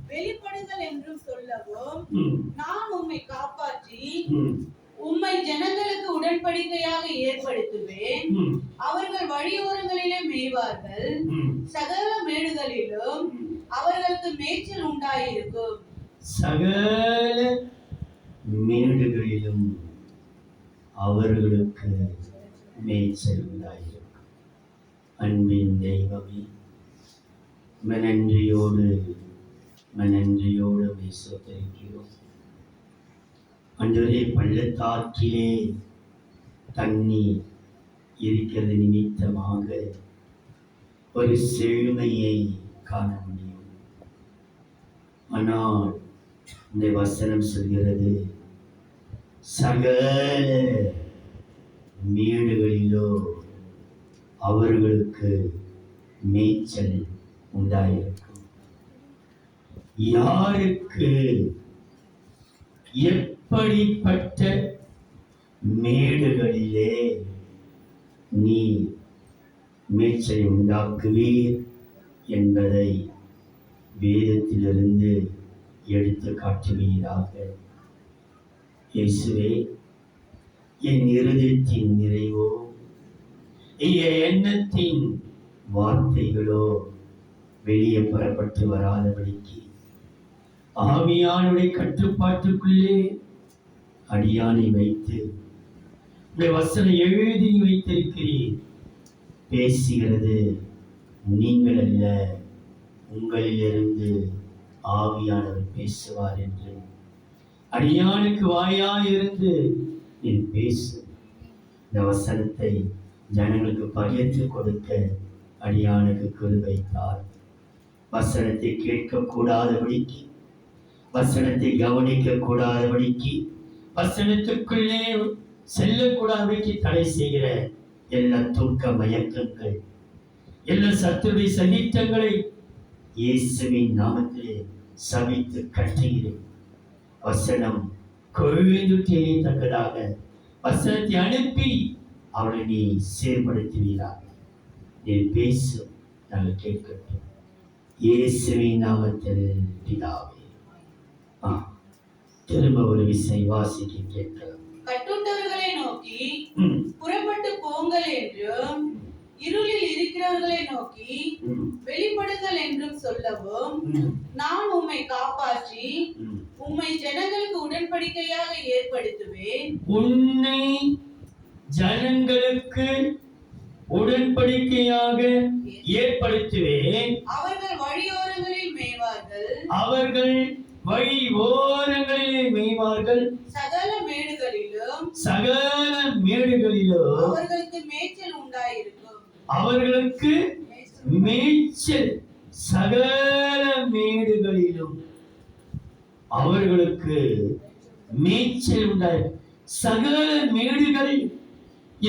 வெளிப்படுங்கள் என்றும் சொல்லவும், நான் உம்மை காப்பாற்றி உம்மை ஜனங்களுக்கு உடன்படிக்கையாக ஏற்படுத்துவேன். அவர்கள் வழியோரங்களிலே மேய்வார்கள், சகல மேடுகளிலும் அவர்களுக்கு மேய்ச்சல் உண்டாயிருக்கும். சகல மேடுகளிலும் அவர்களுக்கு மேய்ச்சல் உண்டாயிருக்கும். அன்பின் தெய்வமே, மனன்றியோடு சோதரிக்கிறோம். அன்றே பள்ளத்தாக்கிலே தண்ணீர் இருக்கிறது நிமித்தமாக ஒரு செழுமையை காண முடியும். ஆனால் இந்த வசனம் சொல்கிறது, சகல மேடுகளிலோ அவர்களுக்கு மேய்ச்சல் உண்டாயிருக்கும். யாருக்கு எப்படிப்பட்ட மேடுகளிலே நீ மேய்ச்சலை உண்டாக்குவீர் என்பதை வேதத்திலிருந்து எடுத்து காட்டுவீராக. இயேசுவே, என் இருதயத்தின் நிறைவோ எண்ணத்தின் வார்த்தைகளோ வெளியே புறப்பட்டு வராதபடிக்கு ஆவியானுடைய கட்டுப்பாட்டுக்குள்ளே அடியானை வைத்து வசனம் எழுதி வைத்திருக்கிறீர். பேசுகிறது நீங்கள் அல்ல, உங்களிலிருந்து ஆவியானவர் பேசுவார் என்று அடியானுக்கு வாயாயிருந்து நீ பேசு. இந்த வசனத்தை ஜனங்களுக்கு பகிர்ந்து கொடுக்க அடியானுக்கு கிருபைத்தார். வசனத்தை கேட்கக்கூடாதபடிக்கு, வசனத்தை கவனிக்க கூடாதபடிக்கு, வசனத்துக்குள்ளே செல்லக்கூடாதபடிக்கு தடை செய்கிற எல்லா தூக்க மயக்கங்கள், எல்லா சத்துருடைய சகித்தங்களை இயேசுவின் நாமத்திலே சபித்து கட்டுகிறேன். வசனம் கொழுந்து தெரியத்தக்கதாக வசனத்தை அனுப்பி அவளை நீ செயல்படுத்துவீராக. நீ பேசும், நாங்கள் கேட்கட்டும். இயேசுவின் நாமத்தில் பிதாவே. திரும்ப ஒரு விசை வாசிக்க கேட்கலாம். கட்டுண்டவர்களை நோக்கி புறப்பட்டு போங்கள் என்றும், இருளில் இருக்கிறவர்களை நோக்கி வெளிப்படுங்கள் என்றும் சொல்லவும், நான் உம்மை காப்பாற்றி உம்மை ஜனங்களுக்கு உடன்படிக்கையாக ஏற்படுத்துவேன். உன்னை ஜனங்களுக்கு உடன்படிக்கையாக ஏற்படுத்துவேன். அவர்கள் வழியோரங்களில் மேய்வார்கள், அவர்கள் வழி ஓரங்களிலே மேய்வார்கள். சகல மேடுகளிலும் அவர்களுக்கு மேய்ச்சல் உண்டாயிருக்கும். அவர்களுக்கு மேய்ச்சல் சகல மேடுகளிலும் அவர்களுக்கு மேய்ச்சல் உண்டாயிருக்கும். சகல மேடுகள்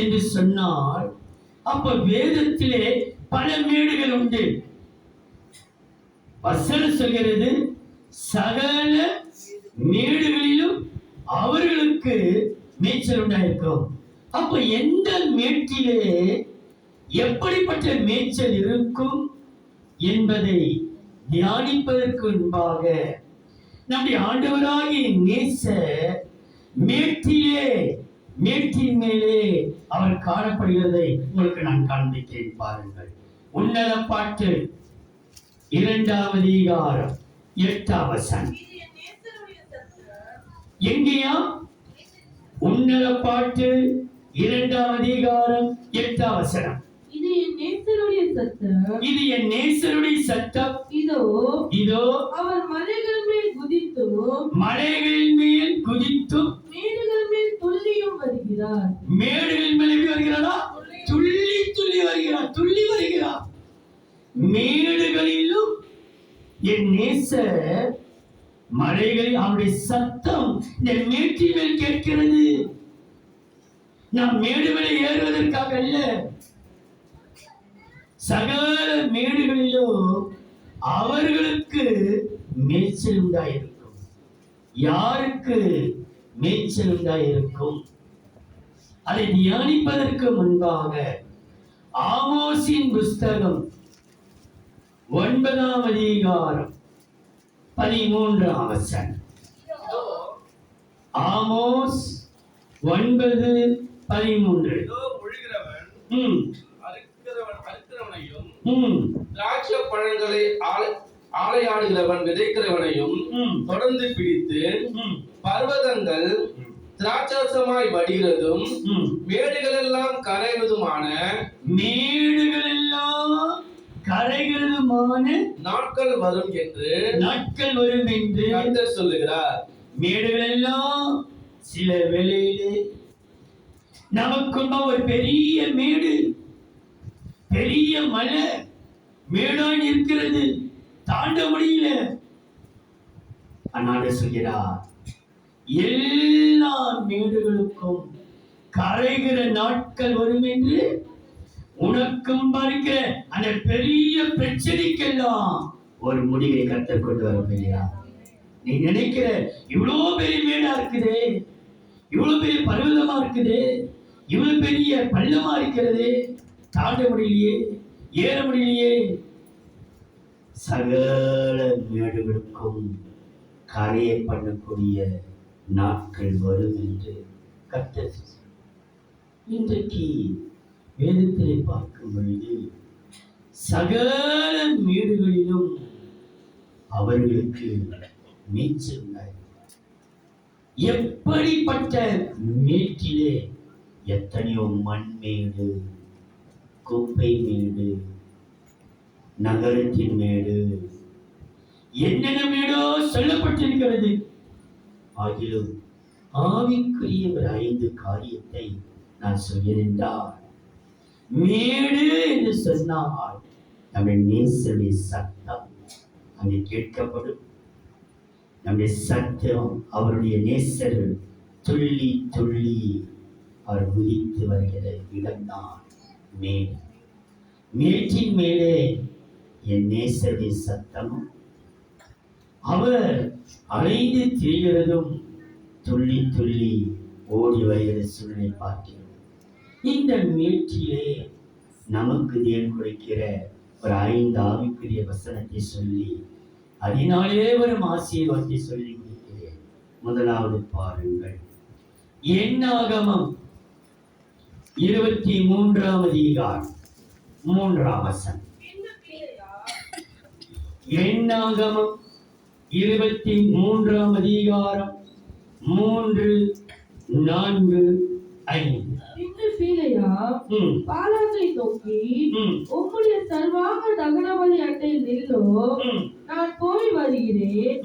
என்று சொன்னால் அப்ப வேதத்திலே பல மேடுகள் உண்டு. வசனம் சொல்கிறது சகல மேடுகளிலும் அவர்களுக்கு மேய்ச்சல் உண்டாயிருக்கும். அப்ப எந்த மேட்டிலே எப்படிப்பட்ட மேய்ச்சல் இருக்கும் என்பதை தியானிப்பதற்கு முன்பாக நம்முடைய ஆண்டவராகிய நேசர் மேட்டின் மேலே அவர் காணப்படுகிறதை உங்களுக்கு நான் காண்பித்தேன். பாருங்கள், உன்னத பாட்டு 2ஆம் அதிகாரம் 8ஆம் வசனம். எங்கேயா? உன்னத பாட்டு 2ஆம் அதிகாரம் 8ஆம் வசனம். இது என் நேசருடைய சத்தம், இது என் நேசருடைய சத்தம். இதோ அவர் மலைகள் மேல் குதித்தும் மேடுகள் மேல் துள்ளியும் வருகிறார். மேடுகள் மேல் வருகிறாரா? துள்ளி வருகிறார். மேடுகளிலும் என் நேசர், மலைகளில் அவருடைய சத்தம் இந்த மேட்டின் மேல் கேட்கிறது. நாம் மேடுகளை ஏறுவதற்காக அல்ல, சகல மேடுகளிலும் அவர்களுக்கு மேய்ச்சல் உண்டாயிருக்கும். யாருக்கு மேய்ச்சல் உண்டாயிருக்கும்? அதை தியானிப்பதற்கு முன்பாக ஆமோசின் புஸ்தகம் 9ஆம் அதிகாரம் 13 வசனம். ஆமோஸ் 9:13. இதோ ஒழுகிறவன் அறுக்கிறவனையும் திராட்சை பழங்களை ஆலையாடுகிறவன் விதைக்கிறவனையும் தொடர்ந்து பிடித்து பர்வதங்கள் திராட்சரசமாய் வடிகிறதும் மேடுகளெல்லாம் கரைகிறதுமான நாட்கள் வரும் என்று கர்த்தர் சொல்லுகிறார். மேடுகளெல்லாம் சில வேளையிலே நமக்குள்ள ஒரு பெரிய மேடு, பெரிய மலை மேடாய் இருக்கிறது, தாண்ட முடியல. அண்ணாட சொல்கிறார், எல்லா மேடுகளுக்கும் கரைகிற நாட்கள் வரும் என்று உனக்கும் பார்க்கிற அந்த பெரிய பிரச்சனைக்கெல்லாம் ஒரு முடிவை கற்றுக் கொண்டு வர. நீ நினைக்கிற இவ்வளவு பெரிய மேடா இருக்குதே, இவ்வளவு பெரிய பர்வதமா இருக்குதே, இவ்வளவு பெரிய பள்ளமா இருக்கிறது, தாண்ட முடியலையே, ஏற முடியலையே. சகல மேடுகளுக்கும் கரைய பண்ணக்கூடிய நாட்கள் வரும் என்று கர்த்தர். இன்றைக்கு வேதத்திலே பார்க்கும் பொழுது சகல மேடுகளிலும் அவர்களுக்கு மேய்ச்சல் உண்டாய். எப்படிப்பட்ட மேட்டிலே எத்தனையோ மண்மேடு, குப்பை மேடு, நகரத்தின் மேடு, என்னென்ன மேடோ சொல்லப்பட்டிருக்கிறது. ஆகிலும் ஆவிக்குரிய ஒரு 5 காரியத்தை நான் சொல்லியிருந்தால், மேடு என்று சொன்னால் நம்முடைய நேசருடைய சத்தம் அங்கே கேட்கப்படும். நம்முடைய சத்தம் அவருடைய நேசர்கள் துள்ளி துள்ளி அவர் குதித்து வருகிற இடம்தான் மேடு. மேட்டின் மேலே என் நேசருடைய சத்தமும் அவர் அலைந்து திரிகிறதும் துள்ளி துள்ளி ஓடி வருகிற சூழ்நிலை பார்க்கிறோம். இந்த மேட்டிலே நமக்கு தேவன் கொடுக்கிற ஒரு 5 ஆவிக்குரிய வசனத்தை சொல்லி அதனாலே வரும் ஆசீர்வாதத்தை சொல்லி முடிக்கிறேன். முதலாவது பாருங்கள், என்னாகமம் 23 அதிகாரம் 3 வசனம். என்னாகமம் 23 அதிகாரம் 3, 4, 5. பின்பு பிலேயாம் பாலாகை நோக்கி, உம்முடைய சர்வாங்க தகனபலி அண்டையில் நில்லோ, நான் போய் வருகிறேன்.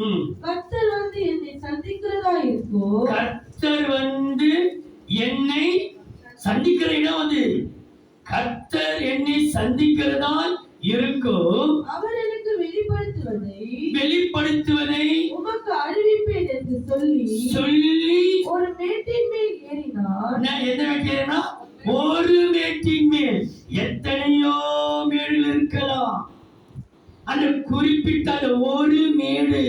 கர்த்தர் வந்து என்னை சந்திக்கிறதா இருக்கும். கர்த்தர் வந்து என்னை சந்திக்கிற இடம் அது. கர்த்தர் என்னை சந்திக்கிறதால் இருக்கும். அவர் எனக்கு வெளிப்படுத்துவதை உமக்கு அறிவிப்பேன் என்று சொல்லி ஒரு மேட்டின் மேல் ஏறினார். நான் எந்த மேட்டினா, ஒரு மேட்டின் மேல் எத்தனையோ மேடுகள் இருக்கலாம். அந்த குறிப்பிட்ட அந்த ஒரு மேடு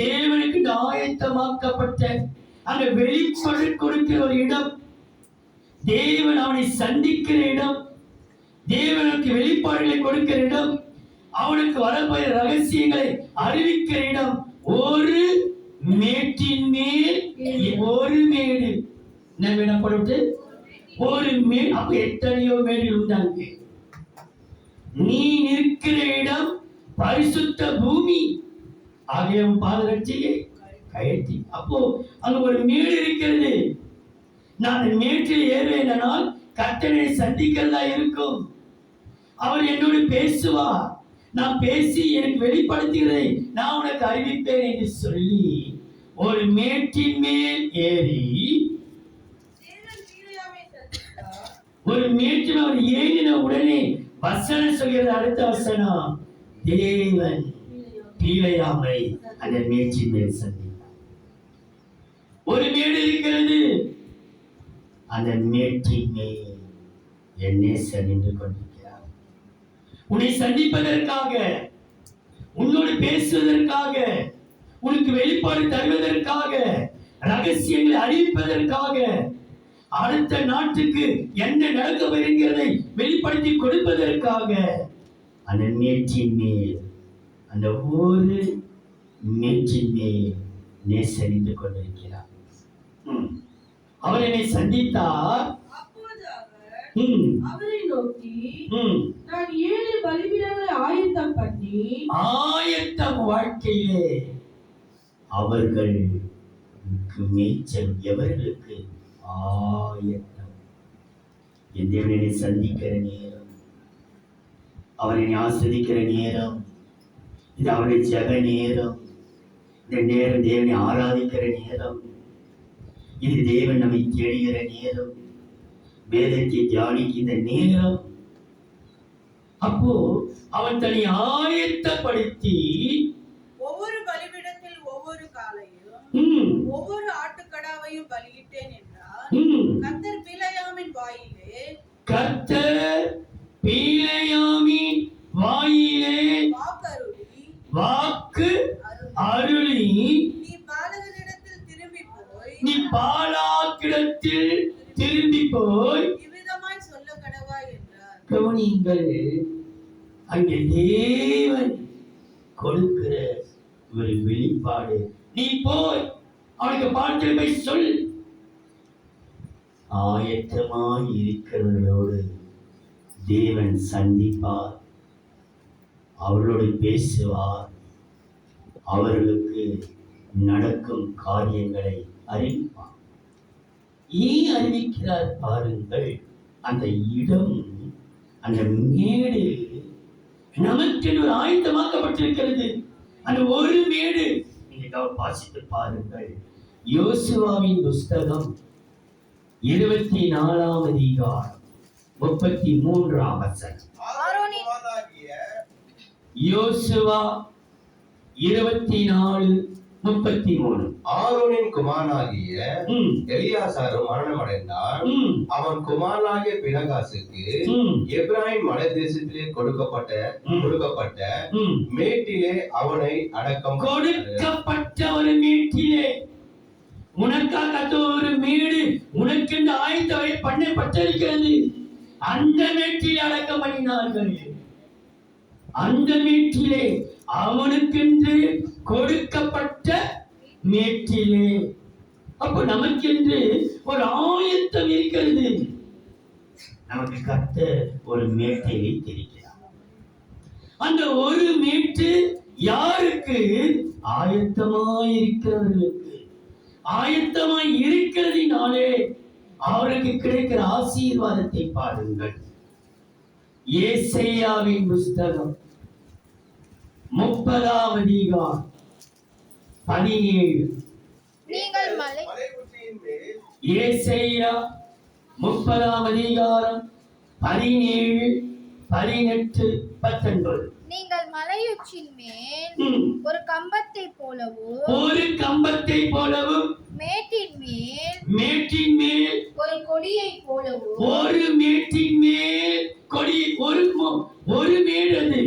தேவனுக்கு ஆயத்தமாக்கப்பட்ட அந்த வெளிப்பட கொடுக்கிற ஒரு இடம், தேவன் அவனை சந்திக்கிற இடம், தேவனுக்கு வெளிப்பாடுகளை கொடுக்கிற இடம், அவனுக்கு வரப்போகிற ரகசியங்களை அறிவிக்கிற இடம். ஒரு மேட்டின் மேல் ஒரு மேடு என்ன எனப்பட்டு ஒரு மேடு. அப்ப எத்தனையோ மேடுகள் உண்டாங்க. நீ நிற்கிற இடம் பரிசுத்த பூமி. ஆகிய பாதரட்சியை கயற்றி அப்போ அங்க ஒரு மேடு இருக்கிறது. நான் மேட்டில் ஏறுவேனால் கர்த்தரை சந்திக்கிறதா இருக்கும். அவர் என்னோடு பேசுவார். நான் பேசி எனக்கு வெளிப்படுத்துகிறதை நான் உனக்கு அறிவிப்பேன் என்று சொல்லி ஒரு மேட்டின் மேல் ஏறி, ஒரு மேட்டில் அவர் ஏறின உடனே வசனம் சொல்கிறது. அடுத்த வசனம், தேவன் பீலையாமை அந்த மேட்டின் மேல் சந்தித்தார். ஒரு மேடு இருக்கிறது. அந்த மேட்டின் மேல் என் நேசர் நின்று கொண்டிருக்கிறார். உன்னை சந்திப்பதற்காக, உன்னோடு பேசுவதற்காக, உனக்கு வெளிப்பாடு தருவதற்காக, ரகசியங்களை அறிவிப்பதற்காக, அடுத்த நாட்டுக்கு என்ன நடக்க வருகிறதை வெளிப்படுத்தி கொடுப்பதற்காக அந்த மேட்டின் மேல் அந்த ஒரு மேற்றின் மேல் நேசரிந்து கொண்டிருக்கிறார். அவர் என்னை சந்தித்தார். அப்பொழுது அவர் ம், அவரை நோக்கி, ம். நான் 7 பலிபீடங்களை ஆயத்தம் பண்ணி ஆயத்தம் வாழ்க்கையிலே அவர்களுக்கு மேய்ச்சல் எவர்களுக்கு ஆயத்தம். என் தேவனை சந்திக்கிற நேரம், அவரை ஆஸ்வதிக்கிற நேரம், இது அவருடைய ஜெப நேரம். இந்த நேரம் தேவனை ஆராதிக்கிற நேரம். இது தேவன் நம்மை தேடுகிற நேரம், வேதத்தை தியானிக்கின்ற நேரம். அப்போ அவன் தன்னை ஆயத்தப்படுத்தி ஒவ்வொரு பலிபீடத்தில் ஒவ்வொரு காளையும் ஒவ்வொரு ஆட்டுக்கடாவையும் பலியிட்டேன் என்றார். கர்த்தர் பிலேயாமின் வாயிலே வாக்கு அருளி, நீ பாலகனிடத்தில் திரும்பி போய் இவ்விதமாய் சொல்ல கடவாய் என்றார். கவனியுங்கள், அங்கே தேவன் கொடுக்கிற ஒரு வெளிப்பாடு. நீ போய் அவனுக்கு பாடத்தில் போய் சொல். ஆயத்தமாய் இருக்கிறவர்களோடு தேவன் சந்திப்பார், அவர்களோடு பேசுவார், அவர்களுக்கு நடக்கும் காரியங்களை அறிவிப்பார். ஏன் அறிவிக்கிறார் பாருங்கள். அந்த இடம், அந்த மேடு நமக்கு ஒரு ஆயத்தமாக்கப்பட்டிருக்கிறது. அந்த ஒரு மேடு நீங்க வாசித்து பாருங்கள். யோசுவாவின் புஸ்தகம் 24ஆம் அதிகாரம் 33ஆம் வசனம். யோசுவா 24:33. ஆரோனின் குமாரனாகிய எலியாசாரும் மரணமடைந்தார். அவன் குமாரனாகிய பினகாசுக்கு எப்ராயிம் மலை தேசத்திலே கொடுக்கப்பட்ட மேட்டிலே அவனை அடக்கம். கொடுக்கப்பட்ட ஒரு மேட்டிலே, உனக்காக ஒரு மேடு உனக்கென்று ஆயத்தவை பண்ணப்பட்டிருக்கிறது. அந்த மேட்டிலே அடக்கம் பண்ணினார்கள். அந்த மேட்டிலே, அவனுக்கென்று கொடுக்கப்பட்ட மேட்டிலே. அப்ப நமக்கென்று ஒரு ஆயத்தம் இருக்கிறது. நமக்கு கர்த்தர் ஒரு மேட்டை வைத்திருக்கிறார். அந்த ஒரு மேட்டு யாருக்கு? ஆயத்தமாய் இருக்கிறவர்களுக்கு. ஆயத்தமாய் இருக்கிறதினாலே அவருக்கு கிடைக்கிற ஆசீர்வாதத்தை பாருங்கள். ஏசாயாவின் புஸ்தகம் 30ஆம் அதிகாரம் 17. ஏசாயா 30ஆம் அதிகாரம் 17, 18, 19. நீங்கள் மலையுச்சின் மேல் ஒரு கம்பத்தை போலவும் மேட்டின் மேல் ஒரு கொடியை போலவும் ஒரு மேடு,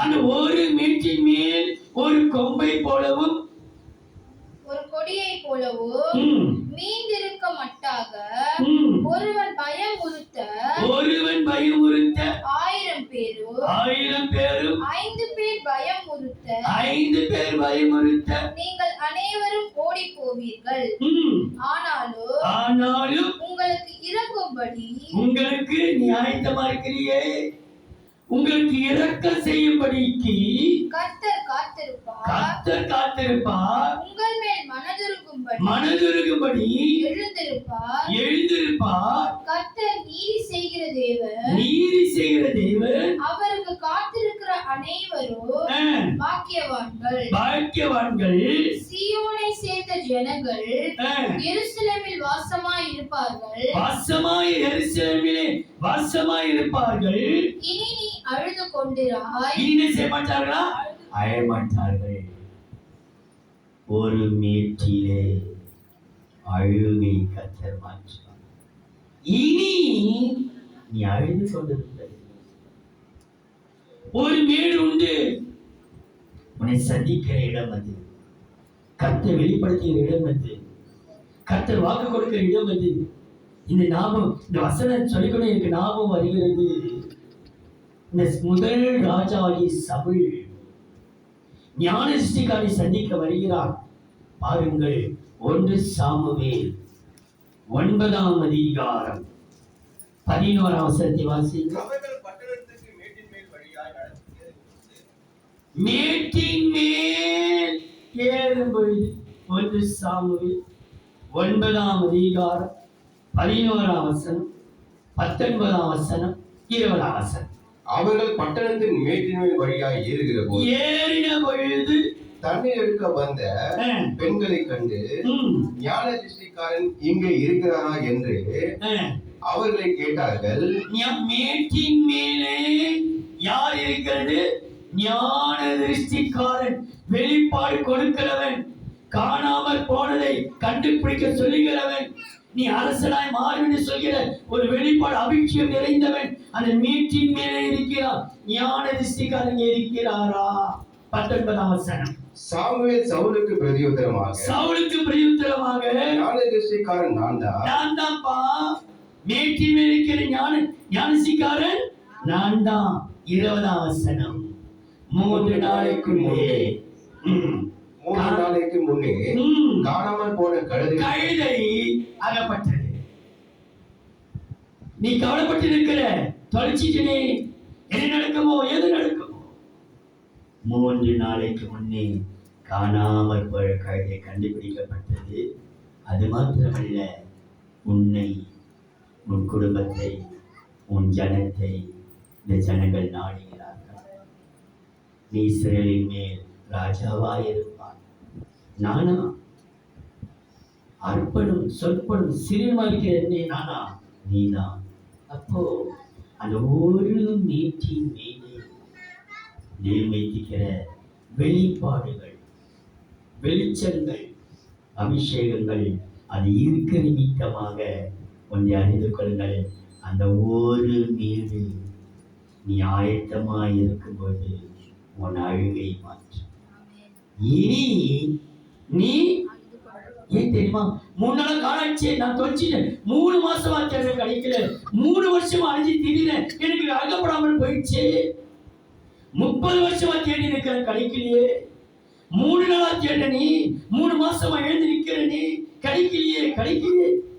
அந்த ஒரு மேட்டின் மேல் ஒரு கொம்பை போலவும் ஒரு கொடியை போலவும் மீந்திருக்க மட்டாக ஒருவன் பயமுறுத்த 1000 பேரும் 5 பேர் பயமுறுத்த நீங்கள் அனைவரும் ஓடி போவீர்கள். ஆனாலும் உங்களுக்கு இறங்கும்படி, உங்களுக்கு நீ ஆயத்தமா இருக்கிறியே, உங்களுக்கு இரக்கம் செய்யும்படிக்கு கர்த்தர் காத்திருப்பார். உங்கள் மேல் மனதுருகும்படி எழுந்திருப்பார். கர்த்தர் நீதி செய்கிற தேவன். அவருக்கு காத்திருக்கிற அனைவரும் பாக்கியவான்கள். சீயோனை சேர்ந்த ஜனங்கள் எருசலேமில் வாசமாய் இருப்பார்கள். இனி நீ அழுது கொண்டிராய். இனி செய்ய மாட்டார்களா? அழமாட்டார்கள். ஒரு மேட்டிலே அழுகை கர்த்தர் மாற்றுவார். இனி நீ அழுது கொண்டிருப்பது. ஒரு மேடு உண்டு, உன்னை சந்திக்கிற இடம் அது. கர்த்தர் வெளிப்படுத்திய இடம் அது. கர்த்தர் வாக்கு கொடுக்கிற இடம் அது. இந்த வசனம் சொல்லிக்கொண்டே எனக்கு ஞாபகம் வருகிறது. இந்த முதல் ராஜாவாகிய சவுல் ஞான திருஷ்டிக்காரனை சந்திக்க வருகிறார். பாருங்கள், 1 சாமுவேல் 9ஆம் அதிகாரம் 11ஆம் வசனத்தை வாசிங்க. அவர்கள் பட்டணத்துக்கு மேட்டின் மேல் வழியாய் நடந்து மேட்டின் மேல் ஏறும் பொழுது 1 சாமுவேல் 9ஆம் அதிகாரம் 11ஆம் வசனம் 19ஆம் வசனம் 20ஆம் வசனம். அவர்கள் பட்டணத்தின் மேட்டின் மேல் வழியாய் ஏறின பொழுது தண்ணீர் எடுக்க வந்த பெண்களை கண்டு ஞான திருஷ்டிக்காரன் இங்கே இருக்கிறாரா என்று அவர்களை கேட்டார்கள். மேட்டின் மேலே யார் இருக்கிறது? ஞான திருஷ்டிக்காரன், வெளிப்பாடு கொடுக்கிறவன், காணாமல் போனதை கண்டுபிடிக்க சொல்லுகிறவன், நீ அரசனாய் மாறுன்னு சொல்கிற ஒரு வெளிப்பாடு அபிஷேகம் நிறைந்தவன் அந்த மீட்டின் மேலே இருக்கிறார். ஞான திருஷ்டிக்காரன் இருக்கிறாரா? 19ஆம் வசனம். சாமுவேல் சவுலுக்கு பிரதியுத்தரமாக ஞான திருஷ்டிக்காரன் நான் தான்ப்பா, மேட்டின் மேல் இருக்கிற ஞானசிக்காரன் நான் தான். 20ஆம் வசனம். 3 நாளைக்கு முன்னே காணாமல் போன கழுதை அகப்பட்டது. நீ கவலைப்பட்டு இருக்கிற, தொலைச்சிட்டே, என்ன நடக்குமோ, எது நடக்குமோ? 3 நாளைக்கு முன்னே காணாமல் போன கழுதை கண்டுபிடிக்கப்பட்டது. அது மாத்திரமல்ல, உன்னை, உன் குடும்பத்தை, உன் ஜனத்தை இந்த ஜனங்கள் நாடுகிறார்கள். நீ இஸ்ரவேலின் மேல் ராஜாவாயிருப்பாய். நானா? அர்ப்பணம் சொற்படும் சிறுமா இருக்கிற என்னை நானா? நீதான். அப்போ அந்த ஒரு மீட்டின் மேலே நியமிக்கிற வெளிப்பாடுகள், வெளிச்சங்கள், அபிஷேகங்கள், அது இருக்க நிமித்தமாக ஒன்றை அறிந்து கொள்ளுங்கள். அந்த ஒரு மீது நீ ஆயத்தமாய் இருக்கும்போது உன் அழுகை மாற்றும். இனி நீ ஏன் தெரியுமா? 3 நாள் காலாச்சு, நான் தொலைச்சிட்டேன். 3 மாசமா தேட கிடைக்கல, 3 வருஷமா அழிஞ்சு திடீர்னு எனக்கு அகப்படாமல் போயிடுச்சு. 30 வருஷமா தேடி இருக்கிற கிடைக்கலையே. 3 நாளா தேட நீ, 3 மாசமா எழுந்து நிற்கிற நீ, கிடைக்கலையே.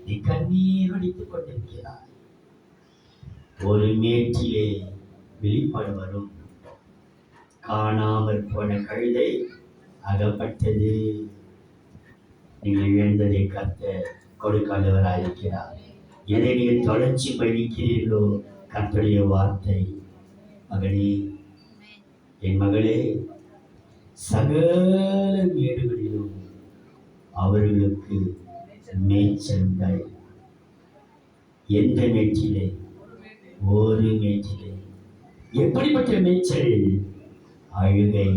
நீ கண்ணீர் வடித்துக் கொண்டிருக்கிறாய். ஒரு மேட்டிலே வெளிப்பாடு வரும். காணாமல் போன கழுதை அகப்பட்டது. நீங்கள் இழந்ததை கர்த்தர் கொடுக்காதவராயிருக்கிறார். எதை நீங்கள் தொடர்ச்சி பண்ணிக்கிறீர்களோ கர்த்தருடைய வார்த்தை, மகனே, என் மகளே, சகல வீடுகளிலும் அவர்களுக்கு மேய்ச்சல் உண்டாய். எந்த மேய்ச்சலே? ஒரு மேய்ச்சலே. எப்படிப்பட்ட மேய்ச்சல்? அழுகை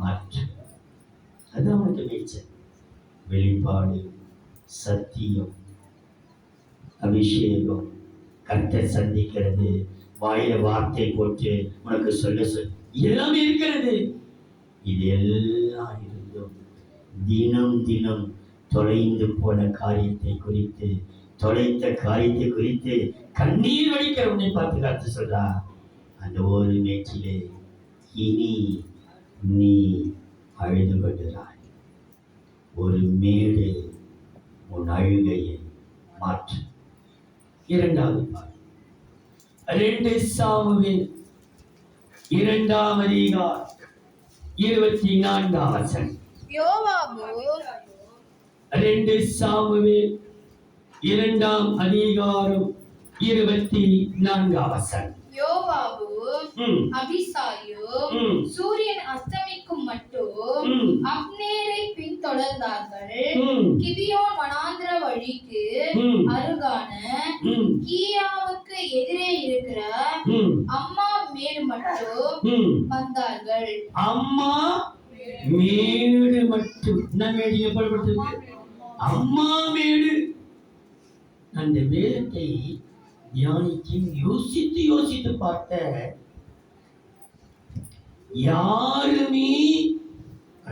மாற்றம். அது அவனுக்கு மேய்ச்சல். வெளிப்பாடு, சத்தியம், அபிஷேகம், கர்த்தர் சந்திக்கிறது, வாயில வார்த்தை போட்டு உனக்கு சொல்ல எல்லாமே இருக்கிறது. இது எல்லாம் இருந்தும் தினம் தொலைந்து போன காரியத்தை குறித்து, தொலைத்த காரியத்தை குறித்து கண்ணீர் வடிக்கிற உன்னை பார்த்து கருத்து சொல்றா. அந்த ஒரு மேய்ச்சிலே இனி நீ அழுது கொள்கிறாய். ஒரு மேடு உன் அழுகையை மாற்று. 2வது பாடல் 2 சாமுவேல் 2ஆம் அதிகாரம் 24ஆம் வசனம். யோவாபு 2 சாமுவேல் 2ஆம் அதிகாரம் 24ஆம் வசனம். யோவாபு அபிசாயும் சூரியன் அஸ்தமிக்கும் மட்டும் அப்னேரை பின்தொடர்ந்தார்கள். கிபியோன் வனாந்திர வழிக்கு அருகான கீயாவுக்கு எதிரே இருக்கிற அம்மா மேடு மட்டும் வந்தார்கள். அம்மா மேடு மட்டும். மேடு எப்படிப்பட்டது? அம்மா மேடு. அந்த வேதத்தை தியானித்து யோசித்து பார்த்த யாருமே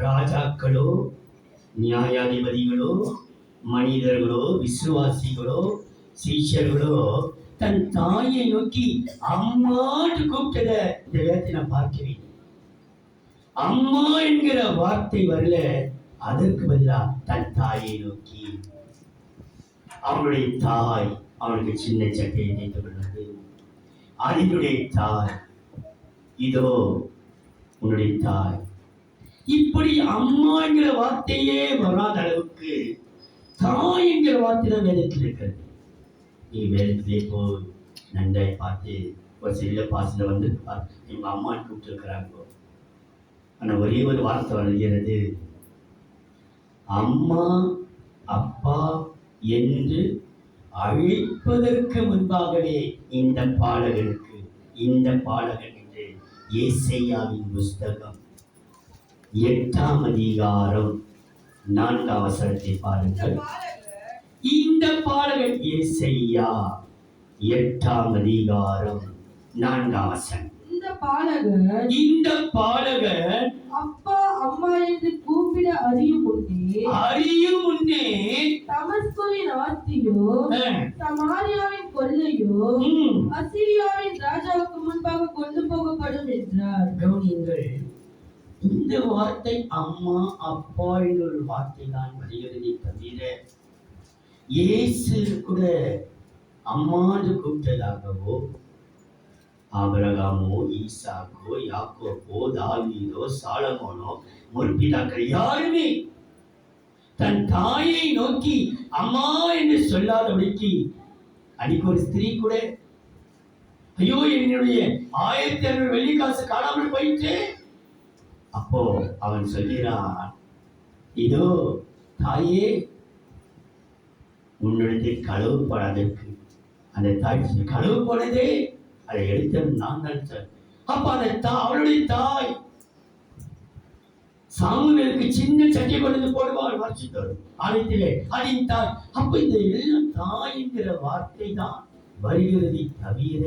ராஜாக்களோ, நியாயாதிபதிகளோ, மனிதர்களோ, விசுவாசிகளோ, சீஷர்களோ தன் தாயை நோக்கி அம்மாட்டு கூப்பிட்டத இந்த வேதத்தை நான் பார்க்கவே. அம்மா என்கிற வார்த்தை வரல, அதற்கு பதிலா தன் தாயை நோக்கி. அவனுடைய தாய் அவனுக்கு சின்ன சட்டையை தைத்து கொண்டது. அதனுடைய தாய், இதோ உன்னுடைய தாய். இப்படி அம்மா என்கிற வார்த்தையே வராத அளவுக்கு தாய் என்கிற வார்த்தை தான் வேதத்தில் இருக்கிறது. நீ வேதத்திலே போய் நன்றாய் பார்த்து ஒரு சில பாசில வந்து எங்க அம்மா கூப்பிட்டு இருக்கிறாங்க. ஆனா ஒரே ஒரு வார்த்தை வருகிறது, அம்மா அப்பா என்று அழைப்பதற்கு முன்பாகவே இந்த பாலகனுக்கு, இந்த பாலகன் என்று ஏசையாவின் புஸ்தகம் 8ஆம் அதிகாரம் 4ஆம் வசனத்தை பாருங்கள். இந்த பாலகன் ஏசையா 8ஆம் அதிகாரம் 4ஆம் வசனம். இந்த பாலகன் அப்பா அம்மா என்று கூப்பிட அறியும் முன்னே தமஸ்குவின் ஆஸ்தியோ சமாரியாவின் கொள்ளையோ அசிரியாவின் ராஜாவுக்கு முன்பாக கொண்டு போகப்படும் என்றார். கவனியுங்கள், இந்த வார்த்தை அம்மா அப்பா என்ற ஒரு வார்த்தை தான் வருகிறதை தவிர இயேசு கூட அம்மான்னு கூப்பிட்டதாகவோ ஆபிரகாமோ ஈசாக்கோ யாக்கோபோ தாவீதோ சாலமோனோ முற்பிதாக்கள் யாருமே தன் தாயை நோக்கி அம்மா என்று சொல்லாதபடிக்கு, அன்னைக்கு ஒரு ஸ்திரீ கூட ஐயோ என்னுடைய 1500 வெள்ளி காசு காணாமல் போயிட்டு, அப்போ அவன் சொல்கிறான், இதோ தாயே உன்னிடத்தில் களவு போடாதற்கு. அந்த தாய் களவு போனதே அதை எடுத்தவன் நான் நினைச்சேன். அப்ப அந்த அவளுடைய தாய் சாமுவேலுக்கு சின்ன சட்டை கொண்டு போடுவாள் வருஷத்தோடு ஆலயத்திலே, அதன் தாய். அப்ப இந்த எல்லாம் தாய் என்கிற வார்த்தை தான் வருகிறது தவிர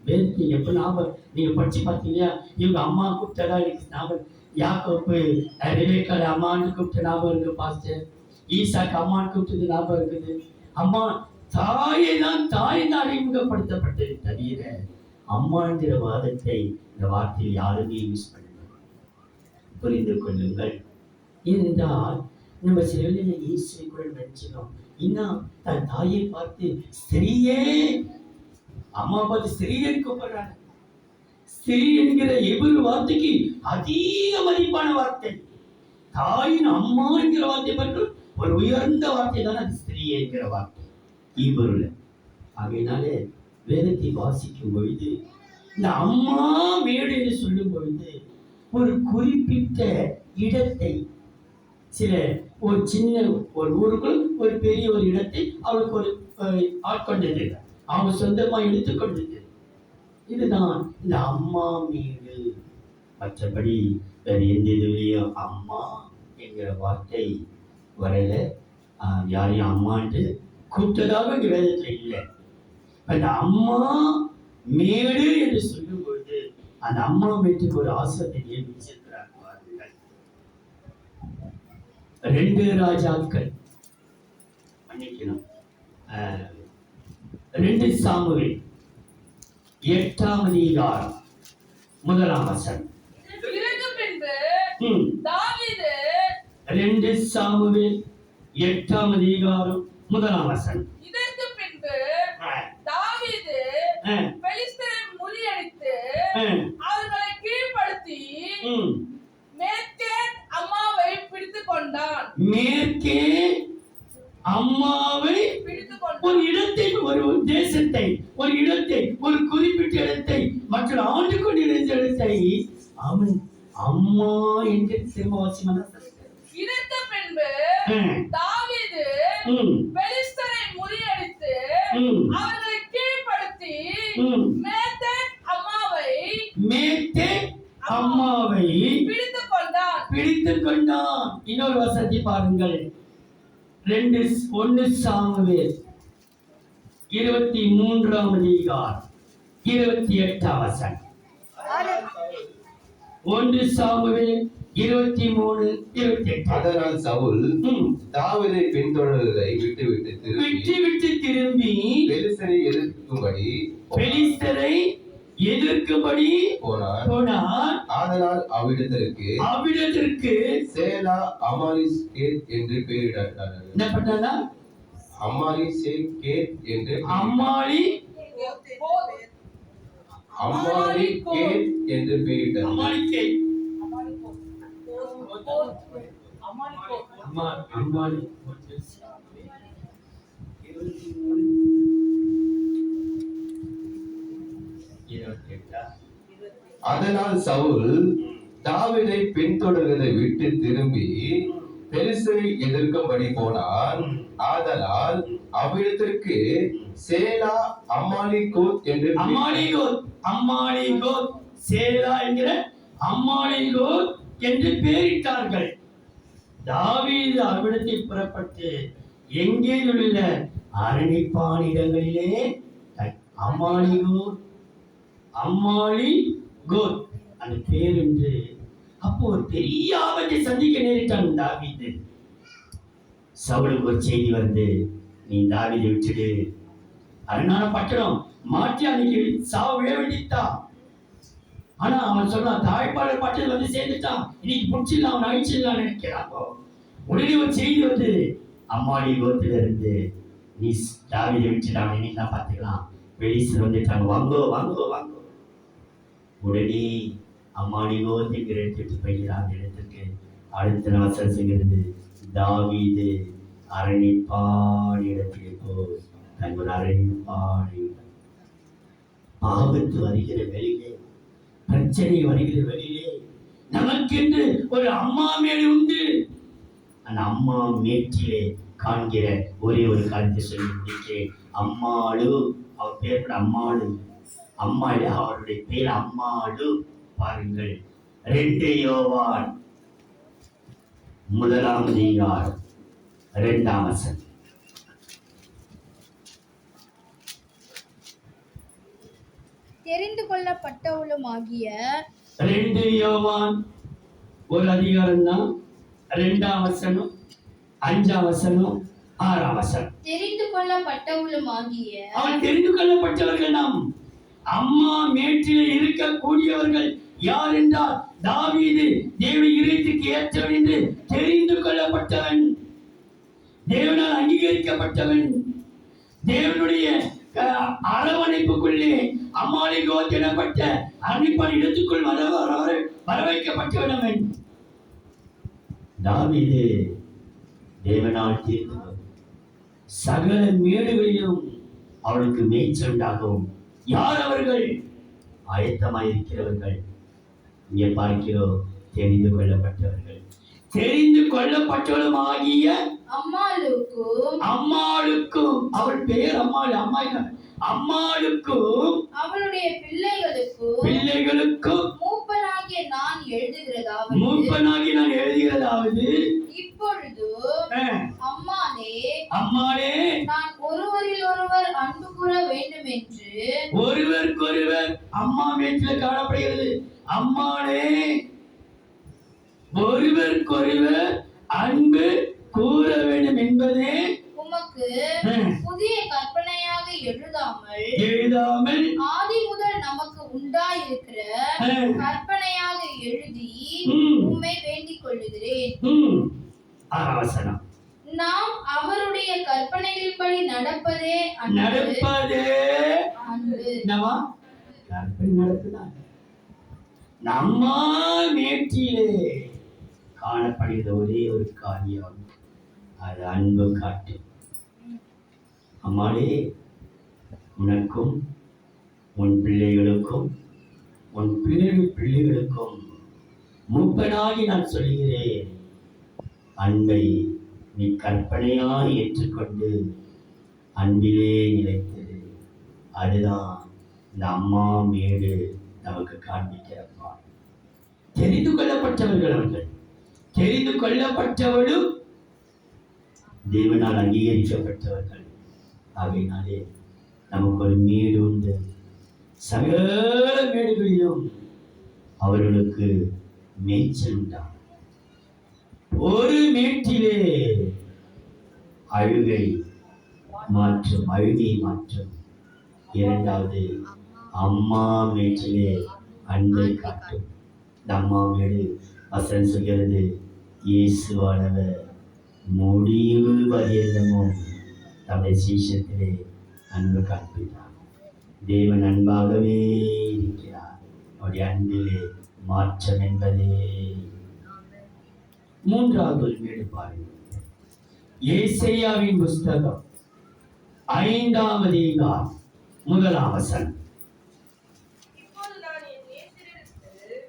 வேதத்தை எப்ப ஞாபகம் நீங்க படிச்சு பார்த்தீங்க, இவங்க அம்மா கூப்பிட்டதா எனக்கு ஞாபகம். யாக்கோப்பு ரெபேக்கால அம்மான்னு கூப்பிட்ட ஞாபகம் இருக்கு பாஸ்டர். ஈசாக்கு அம்மான்னு கூப்பிட்டது ஞாபகம் இருக்குது. அம்மா தாயை தான் அறிமுகப்படுத்தப்பட்டது தவிர அம்மா என்கிற வாதத்தை இந்த வார்த்தையில் யாருமே யூஸ் பண்ணல. புரிந்து கொள்ளுங்கள். ஏனென்றால் நம்ம சில வேளையில இயேசுவை கூட நினைச்சிடும். இன்னும் தன் தாயை பார்த்து ஸ்திரீயே, அம்மா பார்த்து ஸ்திரீன்னு கூப்பிடுறாங்க. ஸ்திரீ என்கிற எவ்வளவு வார்த்தைக்கு அதிக மதிப்பான வார்த்தை. தாயின் அம்மா என்கிற வார்த்தை பற்றி ஒரு உயர்ந்த வார்த்தை தான் அது ஸ்திரீ என்கிற வார்த்தை ஈபருல. ஆகையினாலே வேதத்தை வாசிக்கும் பொழுது இந்த அம்மா மேடு என்று சொல்லும் பொழுது ஒரு குறிப்பிட்ட இடத்தை, சில ஒரு சின்ன ஒரு ஊருக்குள் ஒரு பெரிய ஒரு இடத்தை அவளுக்கு ஒரு ஆட்கொண்டது, அவங்க சொந்தமா எடுத்துக்கொண்டது. இதுதான் இந்த அம்மா மேடு. மற்றபடி வேற எந்த இதுலையும் அம்மா என்கிற வார்த்தை வரல. யாரையும் அம்மான்ட்டு கூப்பிட்டதாக இங்க வேதத்துல இல்லை. அந்த அம்மா மேடு என்று சொல்லும் பொழுது அந்த அம்மா வீட்டுக்கு ஒரு ஆசிரியத்தை நியமிச்சிருக்கிறார். 2 ராஜாக்கள், மன்னிக்கணும், 2 சாமுவேல் 8ஆம் அதிகாரம் 1ஆம் வசனம். 2 சாமுவேல் 8ஆம் அதிகாரம் 1ஆம் வசனம். இதற்கு பின்பு தாவீது பெலிஸ்தரை முறியடித்து அவர்களை கீழ்ப்படுத்தி மேற்கே அம்மாவை பிடித்துக் கொண்டான். மேற்கே அம்மாவை ஒரு இடத்தை, ஒரு தேசத்தை, ஒரு இடத்தை, ஒரு குறிப்பிட்ட இடத்தை, மற்ற ஆண்டு கொண்டிருந்த இடத்தை அவன் அம்மா என்று திரும்பவாசிமான. இதற்கு பின்பு தாவீது பெலிஸ்தரை முறியடித்து அவர்களை கீழ்ப்படுத்தி அம்மாவை பிடித்துக் கொண்டான். இன்னொரு வசதி பாருங்கள். 1 சாமுவேல் 23ஆம் அதிகாரம் 28ஆம் வசனம். 1 சாமுவேல் 23:28. அதனால் சவுல் தாவீதை பின்தொடர்வதை விட்டுவிட்டு திரும்பி பெலிஸ்தரை எதிர்க்கும்படி போனான். ஆதலால் அவ்விடத்திற்கு சேலா அமாலிஸ்கேத் என்று பெயரிட்டார்கள். என்ன பண்ணானா? அமாலிசேக்கேத் என்று அமாலிகேத் என்று பெயரிட்டார்கள். அமாலிகேத் அதனால் சவுல் தாவீதை பின்தொடர்வதை விட்டு திரும்பி பெலிஸ்தரை எதிர்க்கும்படி போனான். ஆதலால் அவ்விடத்திற்கு சேலா அமாலிகோத் என்று சேலா என்கிற அம்மாலிகோத் என்று பெயரிட்டார்கள். தாவீது அவ்விடத்தில் புறப்பட்டு எங்கே உள்ள அரணிப்பான இடங்களிலே அம்மாலிகோத் அந்த பேர் என்று. அப்போ ஒரு பெரிய ஆபத்தை சந்திக்க நேரிட்டான் தாவீது. சவுலுக்கு ஒரு செய்தி வந்து, நீ தாவீதை விட்டுடு, அரணான பட்டணம் மாற்றி அன்னைக்கு சாவு விழ வேண்டித்தான். ஆனா அவன் சொன்னான், தாய்ப்பாளர் பட்டணம் வந்து சேர்ந்துட்டான், இன்னைக்கு பிடிச்சிடலாம், அவன் அழிச்சிடலாம் நினைக்கிறான். உடனே ஒரு செய்தி வந்து, அம்மாலிகோத்துல இருந்து நீ தாவீதை விட்டுடான், இன்னைக்கு நான் பார்த்துக்கலாம், பெலிஸ்தர் வந்துட்டாங்க, வாங்கோ வாங்கோ வாங்கோ. உடனே அம்மாலிகோத் என்கிற இடத்துக்கு போகிறான். அந்த இடத்துக்கு அடுத்த நாசம் செய்கிறது, தாவீது அரணிப்பான இடத்திலே போய் தன் ஒரு அரணிப்பான இடம். ஆபத்து வருகிற வெளியிலே, பிரச்சனை வருகிற வெளியிலே நமக்கென்று ஒரு அம்மா மேடு உண்டு. அந்த அம்மா மேட்டிலே காண்கிற ஒரே ஒரு காரியத்தை சொல்லி முடிக்கிறேன். அம்மாளு, அவர் பேர் கூட அம்மாளு. அம்மாளு, அவருடைய பேர் அம்மாளு. பாருங்கள், 2 யோவான் 1:2. தெரிந்து கொள்ளப்பட்டவளுமாகிய 2 யோவான் 1:2, 2, 5, 6. தெரிந்து கொள்ளப்பட்டவளுமாகிய அவன் தெரிந்து கொள்ளப்பட்டவர்கள் நாம். அம்மா மேட்டிலே இருக்கக்கூடியவர்கள் யார் என்றால், தாவீது தேவனுடைய இதயத்துக்கு ஏற்றவன் என்று தெரிந்து கொள்ளப்பட்டவன், தேவனால் அங்கீகரிக்கப்பட்டவன், தேவனுடைய அரவணைப்புக்குள்ளே அம்மாலிகோத் எனப்பட்ட அரணிப்பான இடத்துக்குள் வர வைக்கப்பட்டவன் அவன். தாவீது தேவனால் தீர்ந்தவன். சகல மேடுகளிலும் அவளுக்கு மேய்ச்சல் உண்டாகவும். யார் அவர்கள்? ஆயத்தமாயிருக்கிறவர்கள். இங்கே பார்க்கிறோம், தெரிந்து கொள்ளப்பட்டவர்கள். தெரிந்து கொள்ளப்பட்டவளும் ஆகிய அம்மாளுக்கும், அவள் பெயர் அம்மாள், அம்மாளுக்கும் அவளுடைய பிள்ளைகளுக்கும் மூப்பனாகிய நான் எழுதுகிறதாவது இப்பொழுது அம்மாளே நான் ஒருவரில் ஒருவர் அன்பு கூற வேண்டும் என்று ஒருவருக்கொருவர் அம்மா வீட்டில் காணப்படுகிறது. அம்மாளே ஒருவருக்கொருவர் அன்பு கூற வேண்டும் என்பதே உமக்கு புதிய கற்பனையாக எழுதாமல் ஆதி முதல் நமக்கு உண்டாயிருக்கிற கற்பனையாக எழுதி உம்மை வேண்டிக் கொள்ளுகிறேன். 6 நாம் அவருடைய கற்பனைகளின்படி நடப்பதே நம்ம மேட்டிலே காணப்படுகிற ஒரே ஒரு காரியம், அது அன்பு காட்டு. அம்மாளே, உனக்கும் உன் பிள்ளைகளுக்கும் உன் பிள்ளைகளுக்கும் மூப்பனாகி நான் சொல்கிறேன், அன்பை நீ கற்பனையாய் ஏற்றுக்கொண்டு அன்பிலே நிலைத்தது. அதுதான் இந்த அம்மா மேடு நமக்கு காண்பிக்கிறப்பா. தெரிந்து கொள்ளப்பட்டவர்கள் அவர்கள். தெரிந்து கொள்ளப்பட்டவளும் தேவனால் அங்கீகரிக்கப்பட்டவர்கள். ஆகையினாலே நமக்கு ஒரு மேடு உண்டு. சகல மேடுகளிலும் அவர்களுக்கு மேய்ச்சல் உண்டாகும். ஒரு மேட்டிலே அழுகை மாற்றும், 2வது அம்மா மேட்டிலே அன்பை காட்டும். இந்த அம்மா மேடு வசனம் சொல்கிறது, இயேசுவானவர் முடிவு பரியந்தமும் தம்முடைய சீஷத்திலே அன்பு காண்பித்தார். தேவன் அன்பாகவே இருக்கிறார். அவருடைய அன்பிலே மாற்றம் என்பதே. மூன்றாவது ஒரு வீடு பாருங்கள். ஏசையாவின் புஸ்தகம் 5ஆம் அதிகாரம் 1ஆம் வசனம். இப்போது நான் என் நேசரிடத்தில்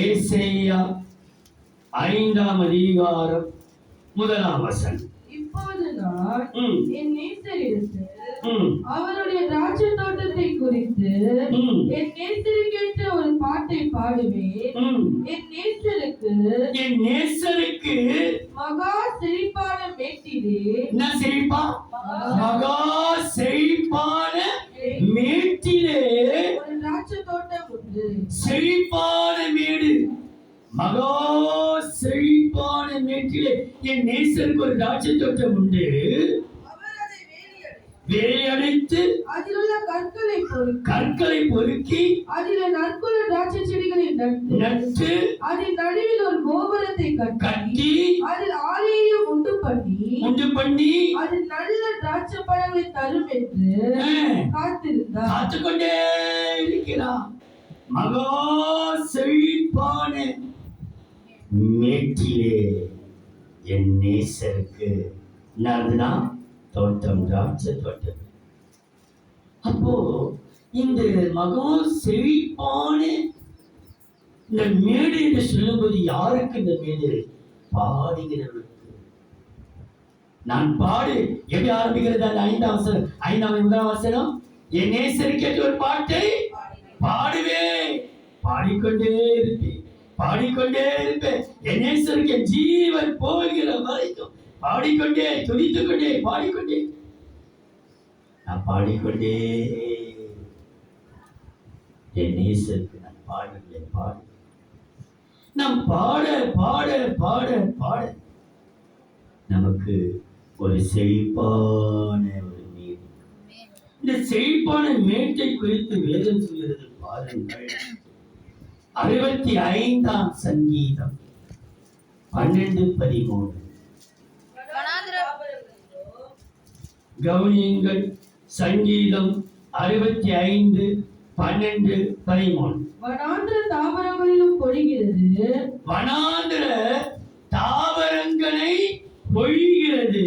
ஏசையா 5ஆம் அதிகாரம் 1ஆம் வசனம். இப்போது நான் ம், என் நேசரிடத்தில் ம், அவருடைய திராட்சை தோட்டத்தை குறித்து ம், என் நேசருக்கேற்ற ஒரு பாட்டை பாடுவேன். ம். என் நேசருக்கு என் நேசருக்கு மகா செழிப்பான மேட்டிலே என்ன செழிப்பா? மகா செழிப்பான மேட்டிலே. ஒரு திராட்சை தோட்டம் உண்டு. செழிப்பான மேடு, மகா செழிப்பான மேட்டிலே என் நேசருக்கு ஒரு திராட்சை தோட்டம் உண்டு. அவர் அதை வேலையடைத்து அதிலுள்ள கற்களை பொறுக்கி அதில நற்குல திராட்சை செடிகளை நட்டு அதில் நடுவில் ஒரு கோபுரத்தை கட்டி அதில் ஆலையையும் உண்டு பண்ணி அதில் நல்ல திராட்சை பழங்களை தரும் என்று காத்திருந்தார். காத்துக்கொண்டே இருக்கிறார். மகா செழிப்பான மேட்டிலே என் நேசருக்கு என்னதுன்னா தோட்டம், திராட்சை தோட்டம். அப்போ இந்த மகா செழிப்பான இந்த மேடு என்று சொல்லும்போது யாருக்கு இந்த மேடு? பாடுகிறவர்களுக்கு. நான் பாடு எப்படி ஆரம்பிக்கிறது? அந்த 5ஆம் வசனம், 1ஆம் வசனம். என் நேசருக்கு ஏற்ற ஒரு பாட்டை பாடுவேன், பாடிக்கொண்டே இருப்பேன். என் நேசருக்கு என் ஜீவன் போகிற வரைக்கும் பாடிக்கொண்டே, துதித்துக் கொண்டே, பாடிக்கொண்டே, நான் பாடிக்கொண்டே. என் நேசருக்கு நான் பாடு நாம் பாட நமக்கு ஒரு செழிப்பான ஒரு மேடு. இந்த செழிப்பான மேட்டை குறித்து வேதம் சொல்கிறது பாருங்கள். 65ஆம் சங்கீதம் 12-13. கவனியுங்கள். சங்கீதம் 65:12-13. வனாந்திர தாவரங்களிலும் பொழிகிறது. வனாந்திர தாவரங்களை பொழிகிறது.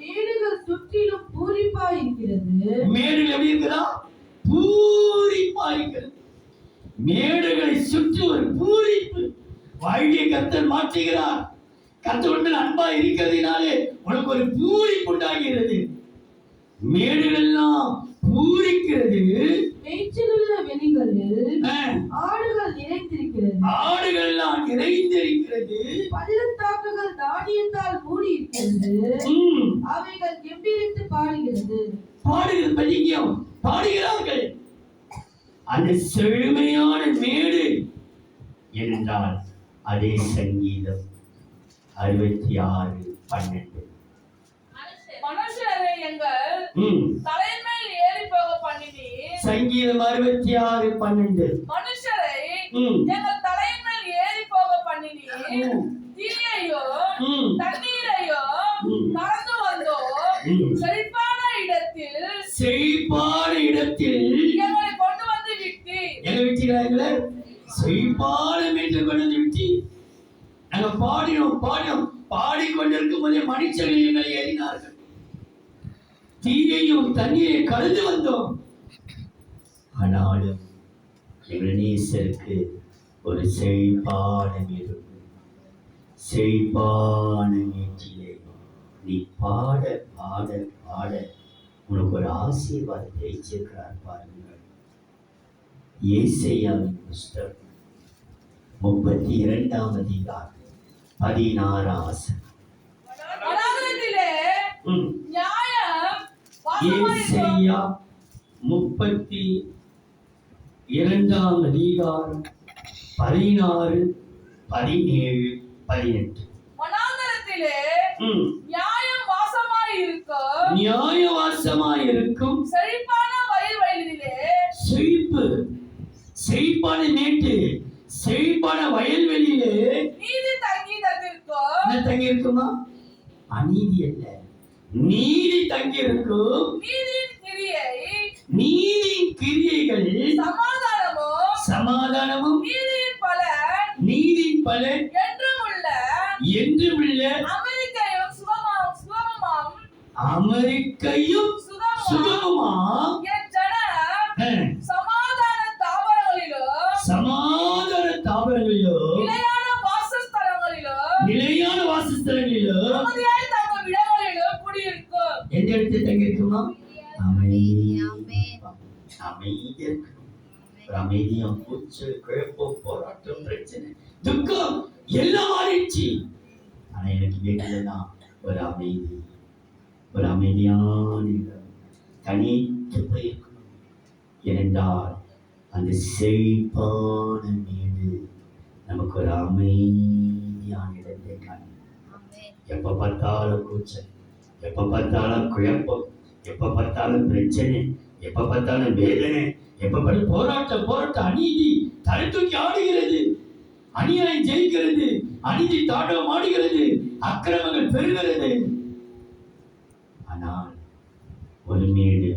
மேடுகள் சுற்றிலும் பூரிப்பாயிருக்கிறது. மேடுகள் எப்படி இருக்குதா? பூரிப்பாயிருக்கிறது. மேடுகளை சுற்றி ஒரு பூரிப்பு. வாழ்க்கையை கர்த்தர் மாற்றுகிறார். கர்த்தருடன் அன்பா இருக்கிறதுனாலே உனக்கு ஒரு பூரிப்பு உண்டாகிறது. மேடுகள்லாம் பூரிக்கிறது. மேய்ச்சலுள்ள வெளிகளில் ஆடுகள் நிறைந்திருக்கிறது. பள்ளத்தாக்குகள் தானியத்தால் மூடி இருக்கிறது. அவைகள் கெம்பீரித்து பாடுகிறார்கள். அந்த செழுமையான மேடு என்றால் அதே சங்கீதம் 66:12. மனுஷரை எங்கள் தலைமையில் ஏறி போக பண்ணினீர். சங்கீதம் 66:12. மனுஷரை எங்கள் தலைமையில் ஏறி போக பண்ணினீர். தீயையோ தண்ணீரையோ கடந்து வந்தோம். செழிப்பான இடத்தில் எங்களை கொண்டு வந்து விட்டீர். எங்க விட்டீங்களா? செழிப்பான மேட்டை கொண்டு வந்து விட்டீர். நாங்க பாடினோம். பாடிக்கொண்டிருக்கும் போதே மனுஷர்கள் எங்களை ஏறினார்கள். தீயையும் தண்ணீரை கடந்து வந்தோம். ஆனாலும் எங்கள் நேசருக்கு ஒரு செழிப்பான மேடு, செழிப்பான மேட்டிலே நீ பாட உனக்கு ஒரு ஆசீர்வாதத்தை வச்சிருக்கிறார். பாருங்கள். ஏசாயாவின் புஸ்தகம் 32ஆம் அதிகாரம் 16ஆம் வசனம். ஏசாயா 32ஆம் அதிகாரம் 16, 17, 18. வனாந்தரத்திலே நியாயம் வாசமாயிருக்கும் செழிப்பான வயல்வெளியிலே செழிப்பு செழிப்பு, செழிப்பான மேட்டு, செழிப்பான வயல்வெளியிலே நீதி தங்கியிருக்கும். என்ன தங்கி இருக்குமா? அநீதி அல்ல, நீதி தங்கி இருக்கும். நீதியின் கிரியை நீதியின் கிரியைகள் சமாதானமும் சமாதானமும் நீதியின் பலன் பலன் என்றும் உள்ள அமெரிக்கையும் சுகமும் சுகமுமா என் ஜனம் சமாதான தாவரங்களிலோ நிலையான வாசஸ்தலங்களிலோ அமைதியாய் தங்கும் இடங்களிலும் குடியிருக்கும். எந்த இடத்துல தங்கி இருக்குமா? அமைதியா இருக்கணும். ஒரு அமைதியா கூச்சு, குழப்பம், போராட்டம், பிரச்சனை, துக்கம் எல்லாம் மாறிடுச்சு. ஆனா எனக்கு வீட்டுலனா ஒரு அமைதி, ஒரு அமைதியான இடம், தனித்து போயிருக்கணும். ஏனென்றால் அந்த செழிப்பான வீடு நமக்கு ஒரு அமைதியான இடத்தை காணும். எப்ப பார்த்தாலும் கூச்சல், எப்ப பார்த்தாலும் குழப்பம், எப்ப பார்த்தாலும் பிரச்சனை, எப்ப பார்த்தாலும் வேதனை, எப்ப பார்த்தாலும் போராட்டம், அநீதி தலை தூக்கி ஆடுகிறது, அநியாயம் ஜெயிக்கிறது, அநீதி தாண்டவம் ஆடுகிறது, அக்கிரமங்கள் பெறுகிறது. ஆனால் ஒரு மேடு,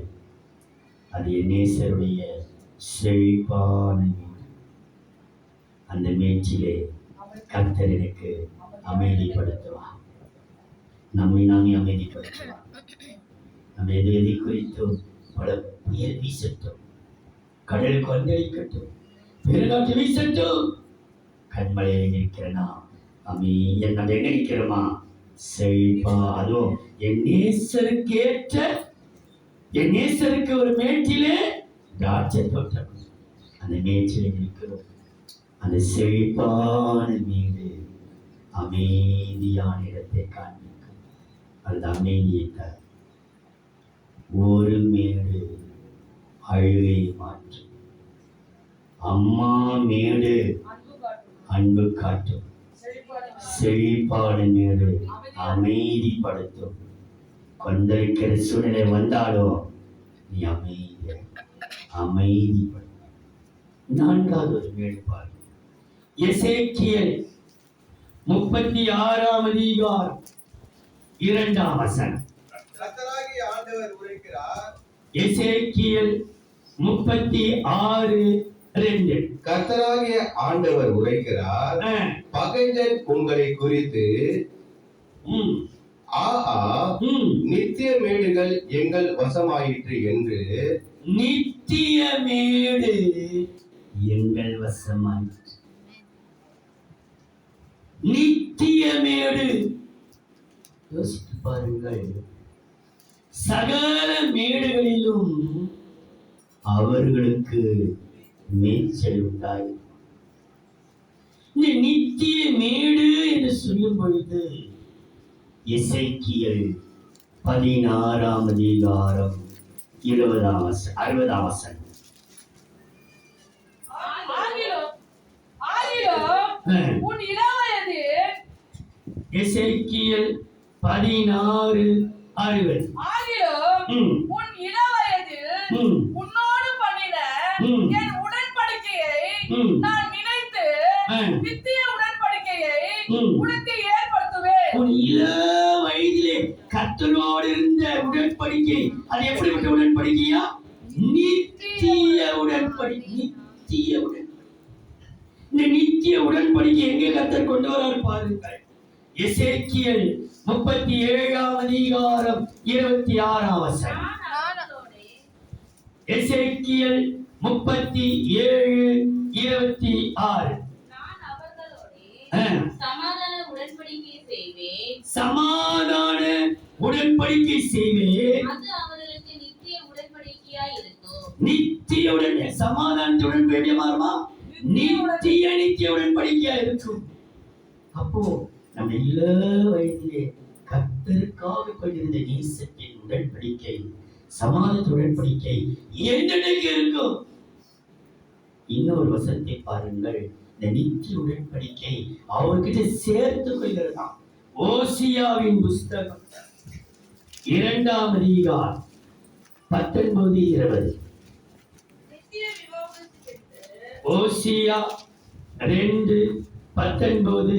அது என்னேசருடைய செழிப்பான மேடு. அந்த மேய்ச்சிலே கர்த்தர் எனக்கு அமைதிப்படுத்துவார். நம்மை நாமே அமைதிப்படுத்துவார். நம்ம எதை குறித்தும் பல புயல் வீசட்டும், கடல் கொந்தளிக்கட்டும், பெருங்காற்று வீசட்டும், கண்மலையில் இருக்கிறனா அமைதியாக நம்ம எங்க நிற்கிறோமா? செழிப்பா. அதுவும் என் நேசருக்கு ஒரு மேட்டிலே திராட்சை தோட்டம், அந்த மேய்ச்சிலே நிற்கிறோம். அந்த செழிப்பான வீடு அமைதியான இடத்தை காண்பிக்கும். அந்த அமைதியை தரும். ஒரு மேடு அழுகை மாற்றும், அம்மா மேடு அன்பு காட்டும், செழிப்பான மேடு அமைதிப்படுத்தும். கொந்தளிக்கிற சூழ்நிலை வந்தாலும் நீ அமைதிப்படும். நான்காவது ஒரு மேடு பாரு. எசேக்கியேல் 36ஆம் அதிகாரம் 2ஆம் வசனம். கர்த்தராகிய ஆண்டவர் உரைக்கிறார். எசேக்கியேல் 36:2. கர்த்தராகிய ஆண்டவர் உரைக்கிறார், பகைஞன் உங்களை குறித்து நித்திய மேடுகள் எங்கள் வசமாயிற்று என்று. நித்திய மேடு எங்கள் வசமாயிற்று. நித்திய மேடு யோசித்து பாருங்கள். சகல மேடுகளிலும் அவர்களுக்கு மேய்ச்சல் உண்டாய். இந்த நித்திய மேடு என்று சொல்லும் பொழுது எசேக்கியேல் 16ஆம் அதிகாரம் 60ஆம் வசனம். உன் இளவயது எசேக்கியேல் 16:60. உன் இளவயதில் உன்னோடு பண்ணின என் உடன்படிக்கையை நான் நினைத்து நித்திய உடன்படிக்கையை உனக்கு ஏற்படுத்துவேன். உன் இள வயதிலே கர்த்தரோடு இருந்த உடன்படிக்கை, அது எப்படிப்பட்ட உடன்படிக்கையா? நித்திய உடன்படிக்கை. நித்திய உடன்படிக்கை. இந்த நித்திய உடன்படிக்கை எங்கே கர்த்தர் கொண்டு வரார் பாருங்கள். எசேக்கியேல் 37ஆம் அதிகாரம் 26ஆம் வசனம். எசேக்கியேல் 37:26. நான் அவர்களோடு சமாதான உடன்படிக்கை செய்வேன். சமாதான உடன்படிக்கை செய்வேன். அது அவர்களுக்கு நித்திய உடன்படிக்கையாய் இருக்கும். நித்திய சமாதானத்துடன் வேண்டிய மாறுமா? நித்திய உடன்படிக்கையா இருக்கும். அப்போ நம்ம இள வயதிலே கர்த்தருக்காக கொண்டிருந்த நேசத்தின் உடன்படிக்கை, சமாதான உடன்படிக்கை என்னென்னைக்கு இருக்கும்? இன்னொரு வசனத்தை பாருங்கள். இந்த நித்திய உடன்படிக்கை அவர்கிட்ட சேர்த்து கொள்கிறதாம். ஓசியாவின் புஸ்தகம் 2ஆம் அதிகாரம் 19-20. நித்திய ஓசியா 2:19-20.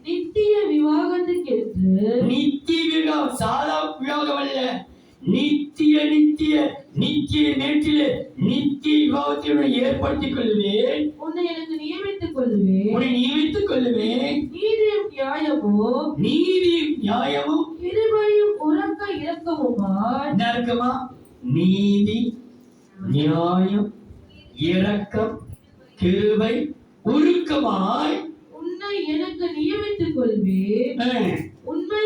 நித்திய விவாகத்துக்கென்று நித்திய விவாகம், சாதா விவாகம் அல்ல, நித்திய நேற்றிலே நித்திய விவாகத்தை ஏற்படுத்திக் கொள்வேன், உன்னை எனக்கு நியமித்துக் கொள்வேன். உன்னை நியமித்துக் கொள்வேன். நீதியும் நியாயமும் கிருபையும் உறக்க இரக்கமுமாய். என்ன இருக்குமா? நீதி, நியாயம், இரக்கம், கிருபை, உருக்கமாய் உன்னை எனக்கு நியமித்துக் கொள்வேன். உன்னை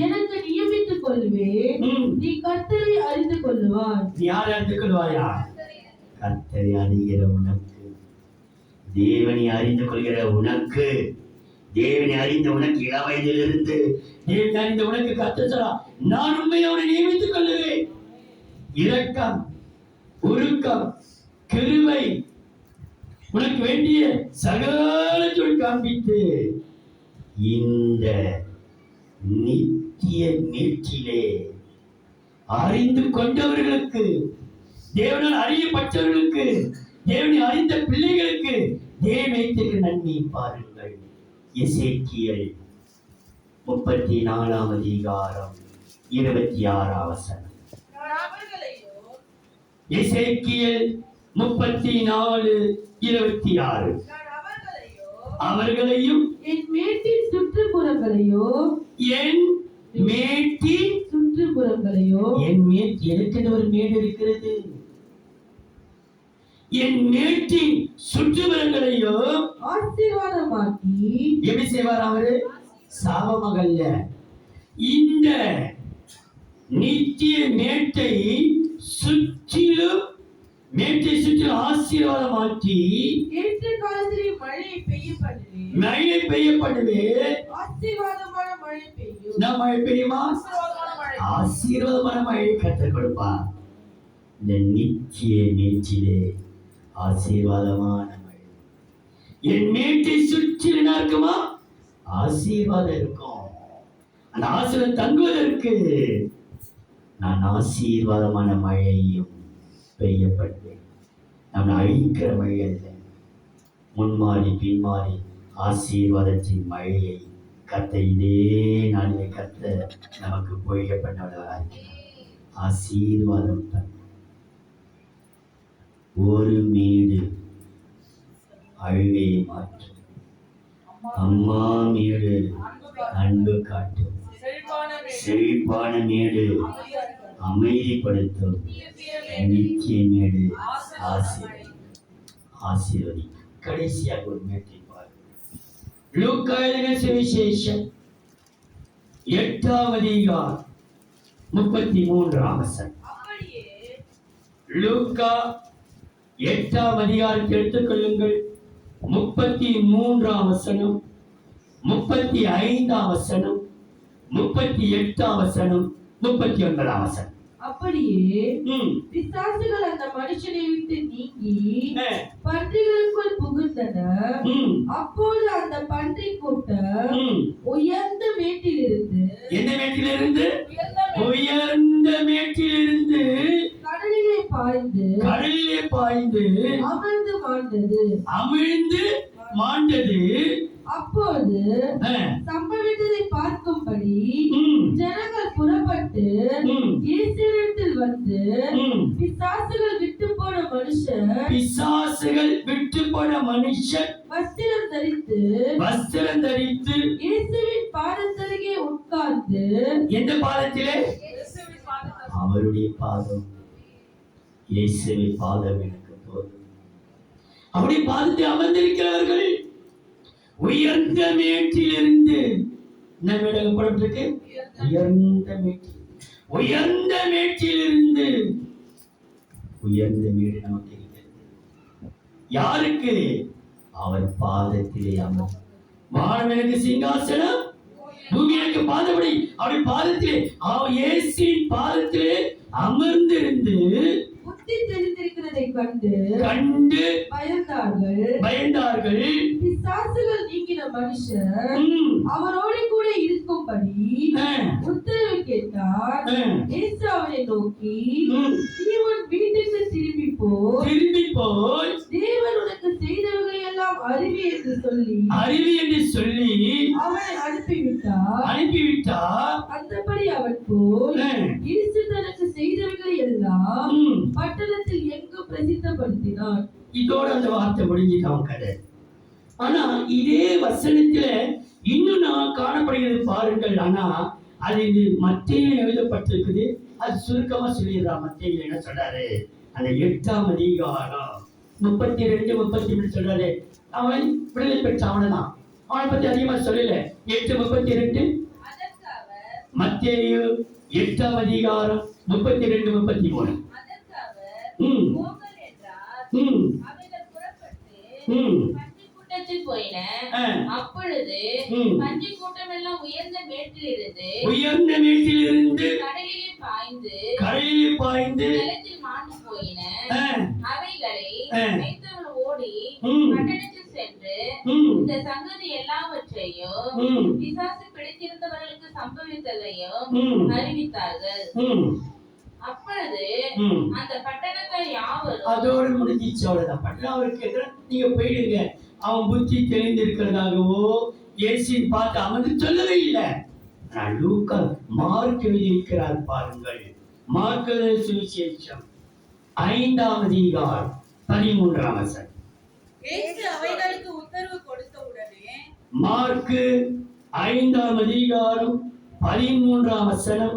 எனக்கு நியமித்துக் கொள்வேன். நீ கர்த்தரை அறிந்து கொள்வாய். யார் அறிந்து கொள்வாயா? கர்த்தரை அறிகிற உனக்கு, தேவனை அறிந்து கொள்கிற உனக்கு, தேவனை அறிந்த உனக்கு, இள வயதிலிருந்து தேவனை அறிந்த உனக்கு கர்த்தர் சொல்றார், நான் உண்மையை அவனை நியமித்துக் கொள்ளுவேன். இரக்கம், உருக்கம், கிருபை, உனக்கு வேண்டிய சகலத்தையும் காண்பித்து இந்த நித்திய மீட்சிலே அறிந்து கொண்டவர்களுக்கு, தேவனால் அறியப்பட்டவர்களுக்கு, தேவனை அறிந்த பிள்ளைகளுக்கு தேவனுக்கு நன்மை பாருங்கள். எசேக்கியேல் 34:26. எசேக்கியேல் 34:26. அவர்களையும் என் மேட்டின் சுற்றுப்புறங்களையோ எனக்கு ஒரு மேடு இருக்கிறது, என் மேட்டின் சுற்றுப்புறங்களையோ ஆசீர்வாதமாக்கி. எப்படி செய்வார் அவரு? சாபமகல்ல, இந்த நித்திய மேட்டை சுற்றிலும் ஆசீர்வாதமாக்கி ஏற்ற காலத்திலே மழை பெய்ய பண்ணுவேன். ஆசீர்வாதமான மழை பெய்யும். நான் மழை பெய்யுமா? ஆசீர்வாதமான மழையை கற்றுக் கொடுப்பா. இந்த நித்திய மேட்டிலே ஆசீர்வாதமான மழை, என் மேட்டை சுற்றி என்ன இருக்குமா? ஆசீர்வாதம் இருக்கும். அந்த ஆசீர்வாதம் தங்குவதற்கு நான் ஆசீர்வாதமான மழையும் பெய்யப்படுவேன். நம்ம அழிக்கிற மழை அல்ல, முன்மாறி பின்மாறி ஆசீர்வாதத்தின் மழையை கர்த்தர் இதே நாளிலே கர்த்தர் நமக்கு பொழிய பண்ணவராக ஆசீர்வாதம் தரும். ஒரு மேடு அழுகையை மாற்றும், அம்மா மேடு அன்பு காட்டும், செழிப்பான மேடு அமைதிப்படுத்தும், நித்திய மேடு ஆசீர்வதி. கடைசியாக ஒரு மேட்டை பாருங்கள். லூக்கா எழுதின சுவிசேஷம் 8:33. லூக்கா 8 எடுத்துக்கொள்ளுங்கள். 33 35 38 39. அப்படியே பிசாசுகள் அந்த மனுஷனை விட்டு நீங்கி பன்றிகளுக்குள் புகுந்தன. அப்போது அந்த பன்றி கூட்டம் உயர்ந்த மேட்டிலிருந்து, என்ன மேட்டிலிருந்து? உயர்ந்த மேட்டிலிருந்து கடலிலே பாய்ந்து அமிழ்ந்து மாண்டது. அப்போது சம்பவித்ததை பார்க்கும்படி ஜனங்கள் புறப்பட்டு இயேசுவிடத்தில் வந்து, பிசாசுகள் விட்டு போன மனுஷன் வஸ்திரம் தரித்து இயேசுவின் பாதத்தருகே உட்கார்ந்து. எந்த பாதத்திலே? அவருடைய பாதம். இயேசுவின் பாதம் எனக்கு போதும். அவருடைய பாதத்தில் அமர்ந்திருக்கிறவர்கள் உயர்ந்த மேட்டிலிருந்து, நம்மிடம் படத்திற்கு உயர்ந்த மேட்டிலிருந்து. உயர்ந்த மேடு நமக்கு இருக்கிறது. யாருக்கு? அவர் பாதத்திலே அமர். வானம் எனக்கு சிங்காசனம், பூமி எனக்கு பாதபடி. அவருடைய பாதத்திலே, அவர் இயேசுவின் பாதத்திலே அமர்ந்திருந்து பக்தி தெரிந்திருக்கிறதை கண்டு கண்டு பயந்தார்கள். பயந்தார்கள். பிசாசுகள் நீங்கின மனுஷர் ம். அவரோடு கூட இருக்கும்படி ஆ. உத்தரவு கேட்டார். ஆ. இயேசு அவனை நோக்கி, ம். நீ உன் வீட்டுக்கு திரும்பி போ, திரும்பி போய் தேவன் உனக்கு செய்தவர்களை எல்லாம் அறிவி என்று சொல்லி அறிவி என்று சொல்லி அவனை அனுப்பிவிட்டார். அனுப்பிவிட்டார். அந்தபடி அவன் போய் ஆ. இயேசு தனக்கு செய்தவர்களை எல்லாம் ம். பட்டணத்தில் எங்கு பிரசித்தப்படுத்தினான். இதோட அந்த வார்த்தை முடிஞ்சிட்டான் கதை. ஆனா இதே வசனத்துல இன்னும் நான் காணப்படுகிறது பாருங்கள். ஆனா அது இது மத்தேயுல எழுதப்பட்டிருக்குது. அது சுருக்கமா சொல்லிடுறான். மத்தேயுல என்ன சொல்றாரு, அந்த 8ஆம் அதிகாரம் 32 33 சொல்றாரு. அவன் விடுதலை பெற்ற அவனதான். அவனை பத்தி அதிகமா சொல்லல. 8:32 அதற்கு அவர் மத்தேயு 8ஆம் அதிகாரம் 32 33. அதற்கு அவர் ம். போங்கள் என்றார். ம். அவைகள் புறப்பட்டு ம். பன்றிக் கூட்டத்தில் போயின. ஆ. அப்பொழுது ம். பன்றிக் கூட்டம் எல்லாம் உயர்ந்த மேட்டிலிருந்து உயர்ந்த வீட்டிலிருந்து கடலிலே பாய்ந்து கரையிலே பாய்ந்து நிலத்தில் மாண்டு போயின. ஆ. அவைகளை ஆ. மேய்த்தவர்கள் ஓடி ம். பட்டணத்தில் சென்று ம். இந்த சங்கதி எல்லாவற்றையும் ம். பிசாசு பிடித்திருந்தவர்களுக்கு சம்பவித்ததையும் ம். அறிவித்தார்கள். ம். அப்பொழுது ம். அந்த பட்டணத்தார் யாவரும் அதோடு முடிஞ்சிச்சு. அவ்வளவுதான். பட்டணம் அவருக்கு எதிராக நீங்க போயிடுங்க. அவன் புத்தி தெளிந்திருக்கிறதாகவோ இயேசுவின் பார்த்து அமர்ந்து சொல்லவே இல்லை. ஆனால் லூக்கா மார்க் எழுதியிருக்கிறார் பாருங்கள். மார்க் எழுதின சுவிசேஷம் 5ஆம் அதிகாரம் 13ஆம் வசனம். இயேசு அவைகளுக்கு உத்தரவு கொடுத்தவுடனே மார்க் 5ஆம் அதிகாரம் 13ஆம் வசனம்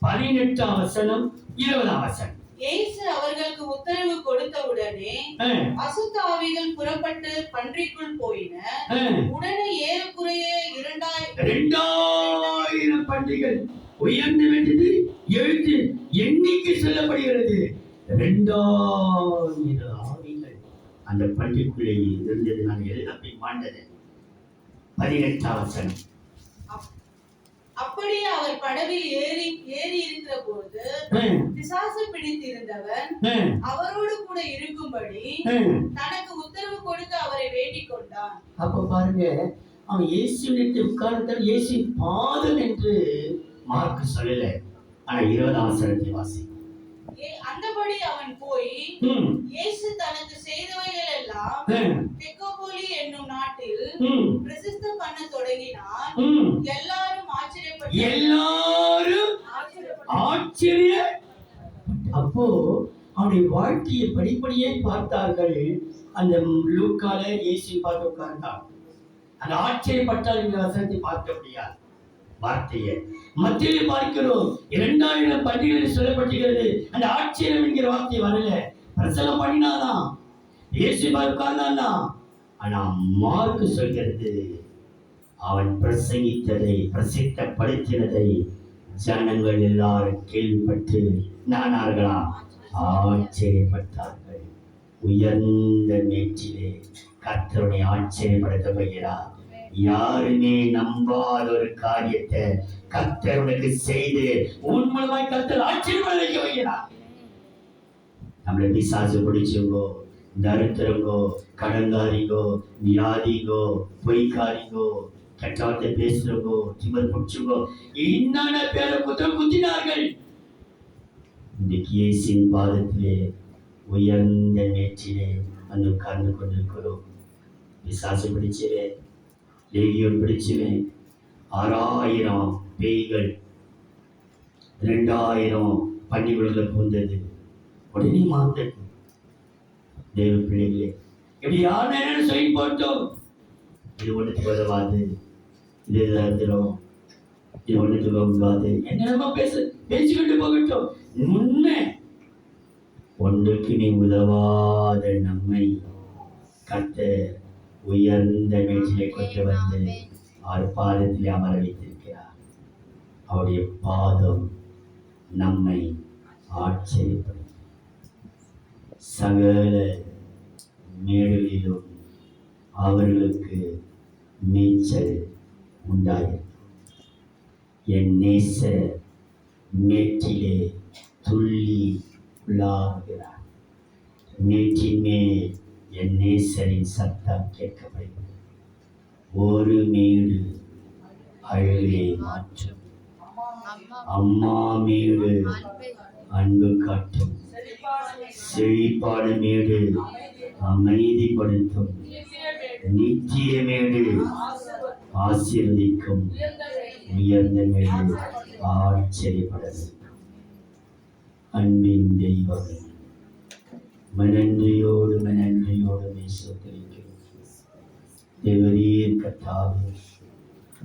18ஆம் வசனம் 20ஆம் வசனம். இயேசு அவர்களுக்கு உத்தரவு கொடுத்தவுடனே ஆ. அசுத்த ஆவிகள் புறப்பட்டு பன்றிக்குள் போயின. ஆ. உடனே ஏறக்குறைய 2000 பண்டிகள் உயர்ந்து விட்டது. எழுத்து எண்ணிக்கை சொல்லப்படுகிறது. 2000 ஆவிகள் அந்த பண்டிகைக்குள்ளே இருந்தது. நான் எல்லாம் போய் மாண்டது. 18ஆம் வசனம். அப்படியே அவர் படவில் ஏறி இருக்கிற போது ஆ. பிசாசு பிடித்திருந்தவன் ஆ. அவரோடு கூட இருக்கும்படி ஆ. தனக்கு உத்தரவு கொடுத்து அவரை வேண்டிக் கொண்டான். அப்ப பாருங்க, அவன் இயேசுவின் உட்கார்ந்தால் இயேசுவின் பாதம் என்று மார்க் சொல்லல. ஆனா 20ஆம் வசனத்தை வாசி. அந்தபடி அவன் போய் ம். இயேசு தனக்கு செய்தவைகள் எல்லாம் ஆ. தெக்கோபோலி என்னும் நாட்டில் ம். பிரசித்தம் பண்ண தொடங்கினான். ம். எல்லாரும் எல்லாரும் ஆச்சரிய. அப்போ அவனுடைய வாழ்க்கையை படிப்படியே பார்த்தார்கள். அந்த லூக்கால இயேசு பார்த்து உட்கார்ந்தான். அந்த ஆச்சரியப்பட்டால் இந்த வசனத்தை பார்க்க முடியாது. வார்த்தையை மத்தியிலே பார்க்கிறோம். 2000 பண்டிகைகள் சொல்லப்பட்டிருக்கிறது. அந்த ஆச்சரியம் என்கிற வார்த்தை வரல. பிரசங்கம் பண்ணினாதான், இயேசு உட்கார்ந்தான். ஆனா மார்க் சொல்கிறது, அவன் பிரசங்கித்ததை பிரசித்தப்படுத்தினதை ஜனங்கள் எல்லாரும் கேள்விப்பட்டு நானார்களா ஆச்சரியப்பட்டார்கள். உயர்ந்த மேட்டிலே கர்த்தருடைய ஆச்சரியப்படுத்த போகிறார். யாருமே நம்பாத ஒரு காரியத்தை கர்த்தர் உனக்கு செய்து உன் மூலமாய் கர்த்தர் ஆச்சரியப்பட வைக்க வைக்கிறார். நம்மளை பிசாசு பிடிச்சவங்கோ, தரித்திரங்கோ, கடங்காரிங்கோ, வியாதிங்கோ, பொய்க்காரிங்கோ, கெட்டாத்தை பேசுறவங்கோ, திமிர் பிடிச்சவங்கோ, என்னென்ன பேரை குத்தம் குத்தினார்கள். இன்றைக்கு இயேசுவின் பாதத்திலே உயர்ந்த மேற்றிலே வந்து உட்கார்ந்து கொண்டிருக்கிறோம். பிசாசு பிடிச்சவே, லேகியோன் பிடிச்சவே, 6000 பேய்கள் 2000 பன்னிகளுள்ள பூந்தது. உடனே மாந்தது. தேவ பிள்ளைகளே, இப்படி யார் என்னன்னு சொல்லி போட்டோம். இது ஒன்றுத்துக்கு உதவாது, இது தந்திரம், இது ஒன்றுத்துக்கு உதவாது என்னென்னமா பேசிக்கிட்டு போகட்டும். உண்மை ஒன்றுக்கு நீ உதவாத நம்மை கர்த்தர் உயர்ந்த மேட்டிலே கொண்டு வந்து அவர் பாதத்திலே அமர வைத்திருக்கிறார். அவருடைய பாதம் நம்மை ஆச்சரியப்படுத்தும். சகல மேடுகளிலும் அவர்களுக்கு நீச்சல் உண்டாயிருக்கும். என் நேச மேட்டிலே துள்ளி உள்ளாகிறார். மேட்டின் மேல் என் நேசரின் சத்தம் கேட்கப்படுகிறது. ஒரு மேடு அழுகை மாற்றும், அம்மா மேடு அன்பு காட்டும், செழிப்பான மேடு அமைதிப்படுத்தும், நித்திய மேடு ஆசீர்வதிக்கும், உயர்ந்த மேடு ஆச்சரியப்பட வைக்கும். அன்பின் தெய்வம், மனன்றியோடு சோதரிக்கிறோம். தேவரீர் கர்த்தாவே,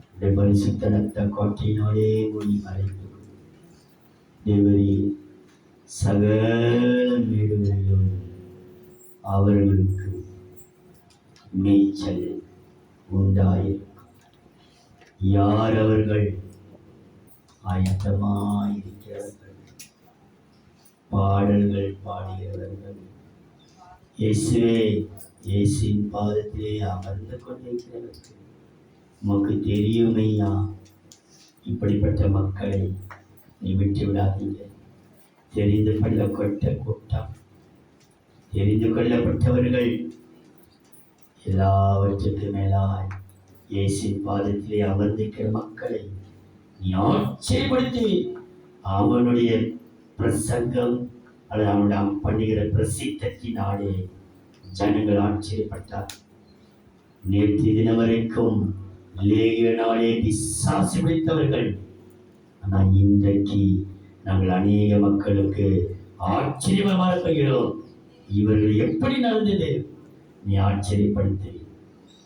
இந்த பரிசுத்த ரத்த கோட்டையினாலே மொழி மறைத்து தேவரீர் சகல வீடுகளிலும் அவர்களுக்கு மேய்ச்சல் உண்டாயிருக்கும். யார் அவர்கள்? ஆயத்தமாயிருக்கிறவர்கள், பாடல்கள் பாடுகிறவர்கள், இயேசுவே இயேசுவின் பாதத்திலே அமர்ந்து கொண்டிருக்கிறவர்கள். உமக்கு தெரியுமையா, இப்படிப்பட்ட மக்களை நீ விட்டு விடாதீங்க. தெரிந்து கொள்ளப்பட்ட கூட்டம், தெரிந்து கொள்ளப்பட்டவர்கள், எல்லாவற்றுக்கு மேலாய் இயேசுவின் பாதத்திலே அமர்ந்திருக்கிற மக்களை நீ ஆச்சரியப்படுத்தி அவனுடைய பிரசங்கம் அல்லது அவனுடைய பண்ணுகிற பிரசித்தத்தினாலே ஜனங்கள் ஆச்சரியப்பட்டார். நேற்று தினம் வரைக்கும் லேகியனாலே பிசாசு பிடித்தவர்கள், ஆனால் இன்றைக்கு நாங்கள் அநேக மக்களுக்கு ஆச்சரியமாக இருப்போம். இவர்கள் எப்படி நடந்தது? நீ ஆச்சரியப்படுத்தி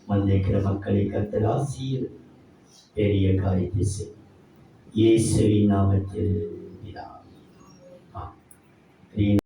வந்திருக்கிற மக்களை கர்த்தர் ஆசீர் பெரிய காரியத்தை செய். இயேசுவின் நாமத்தில் பிதாவே.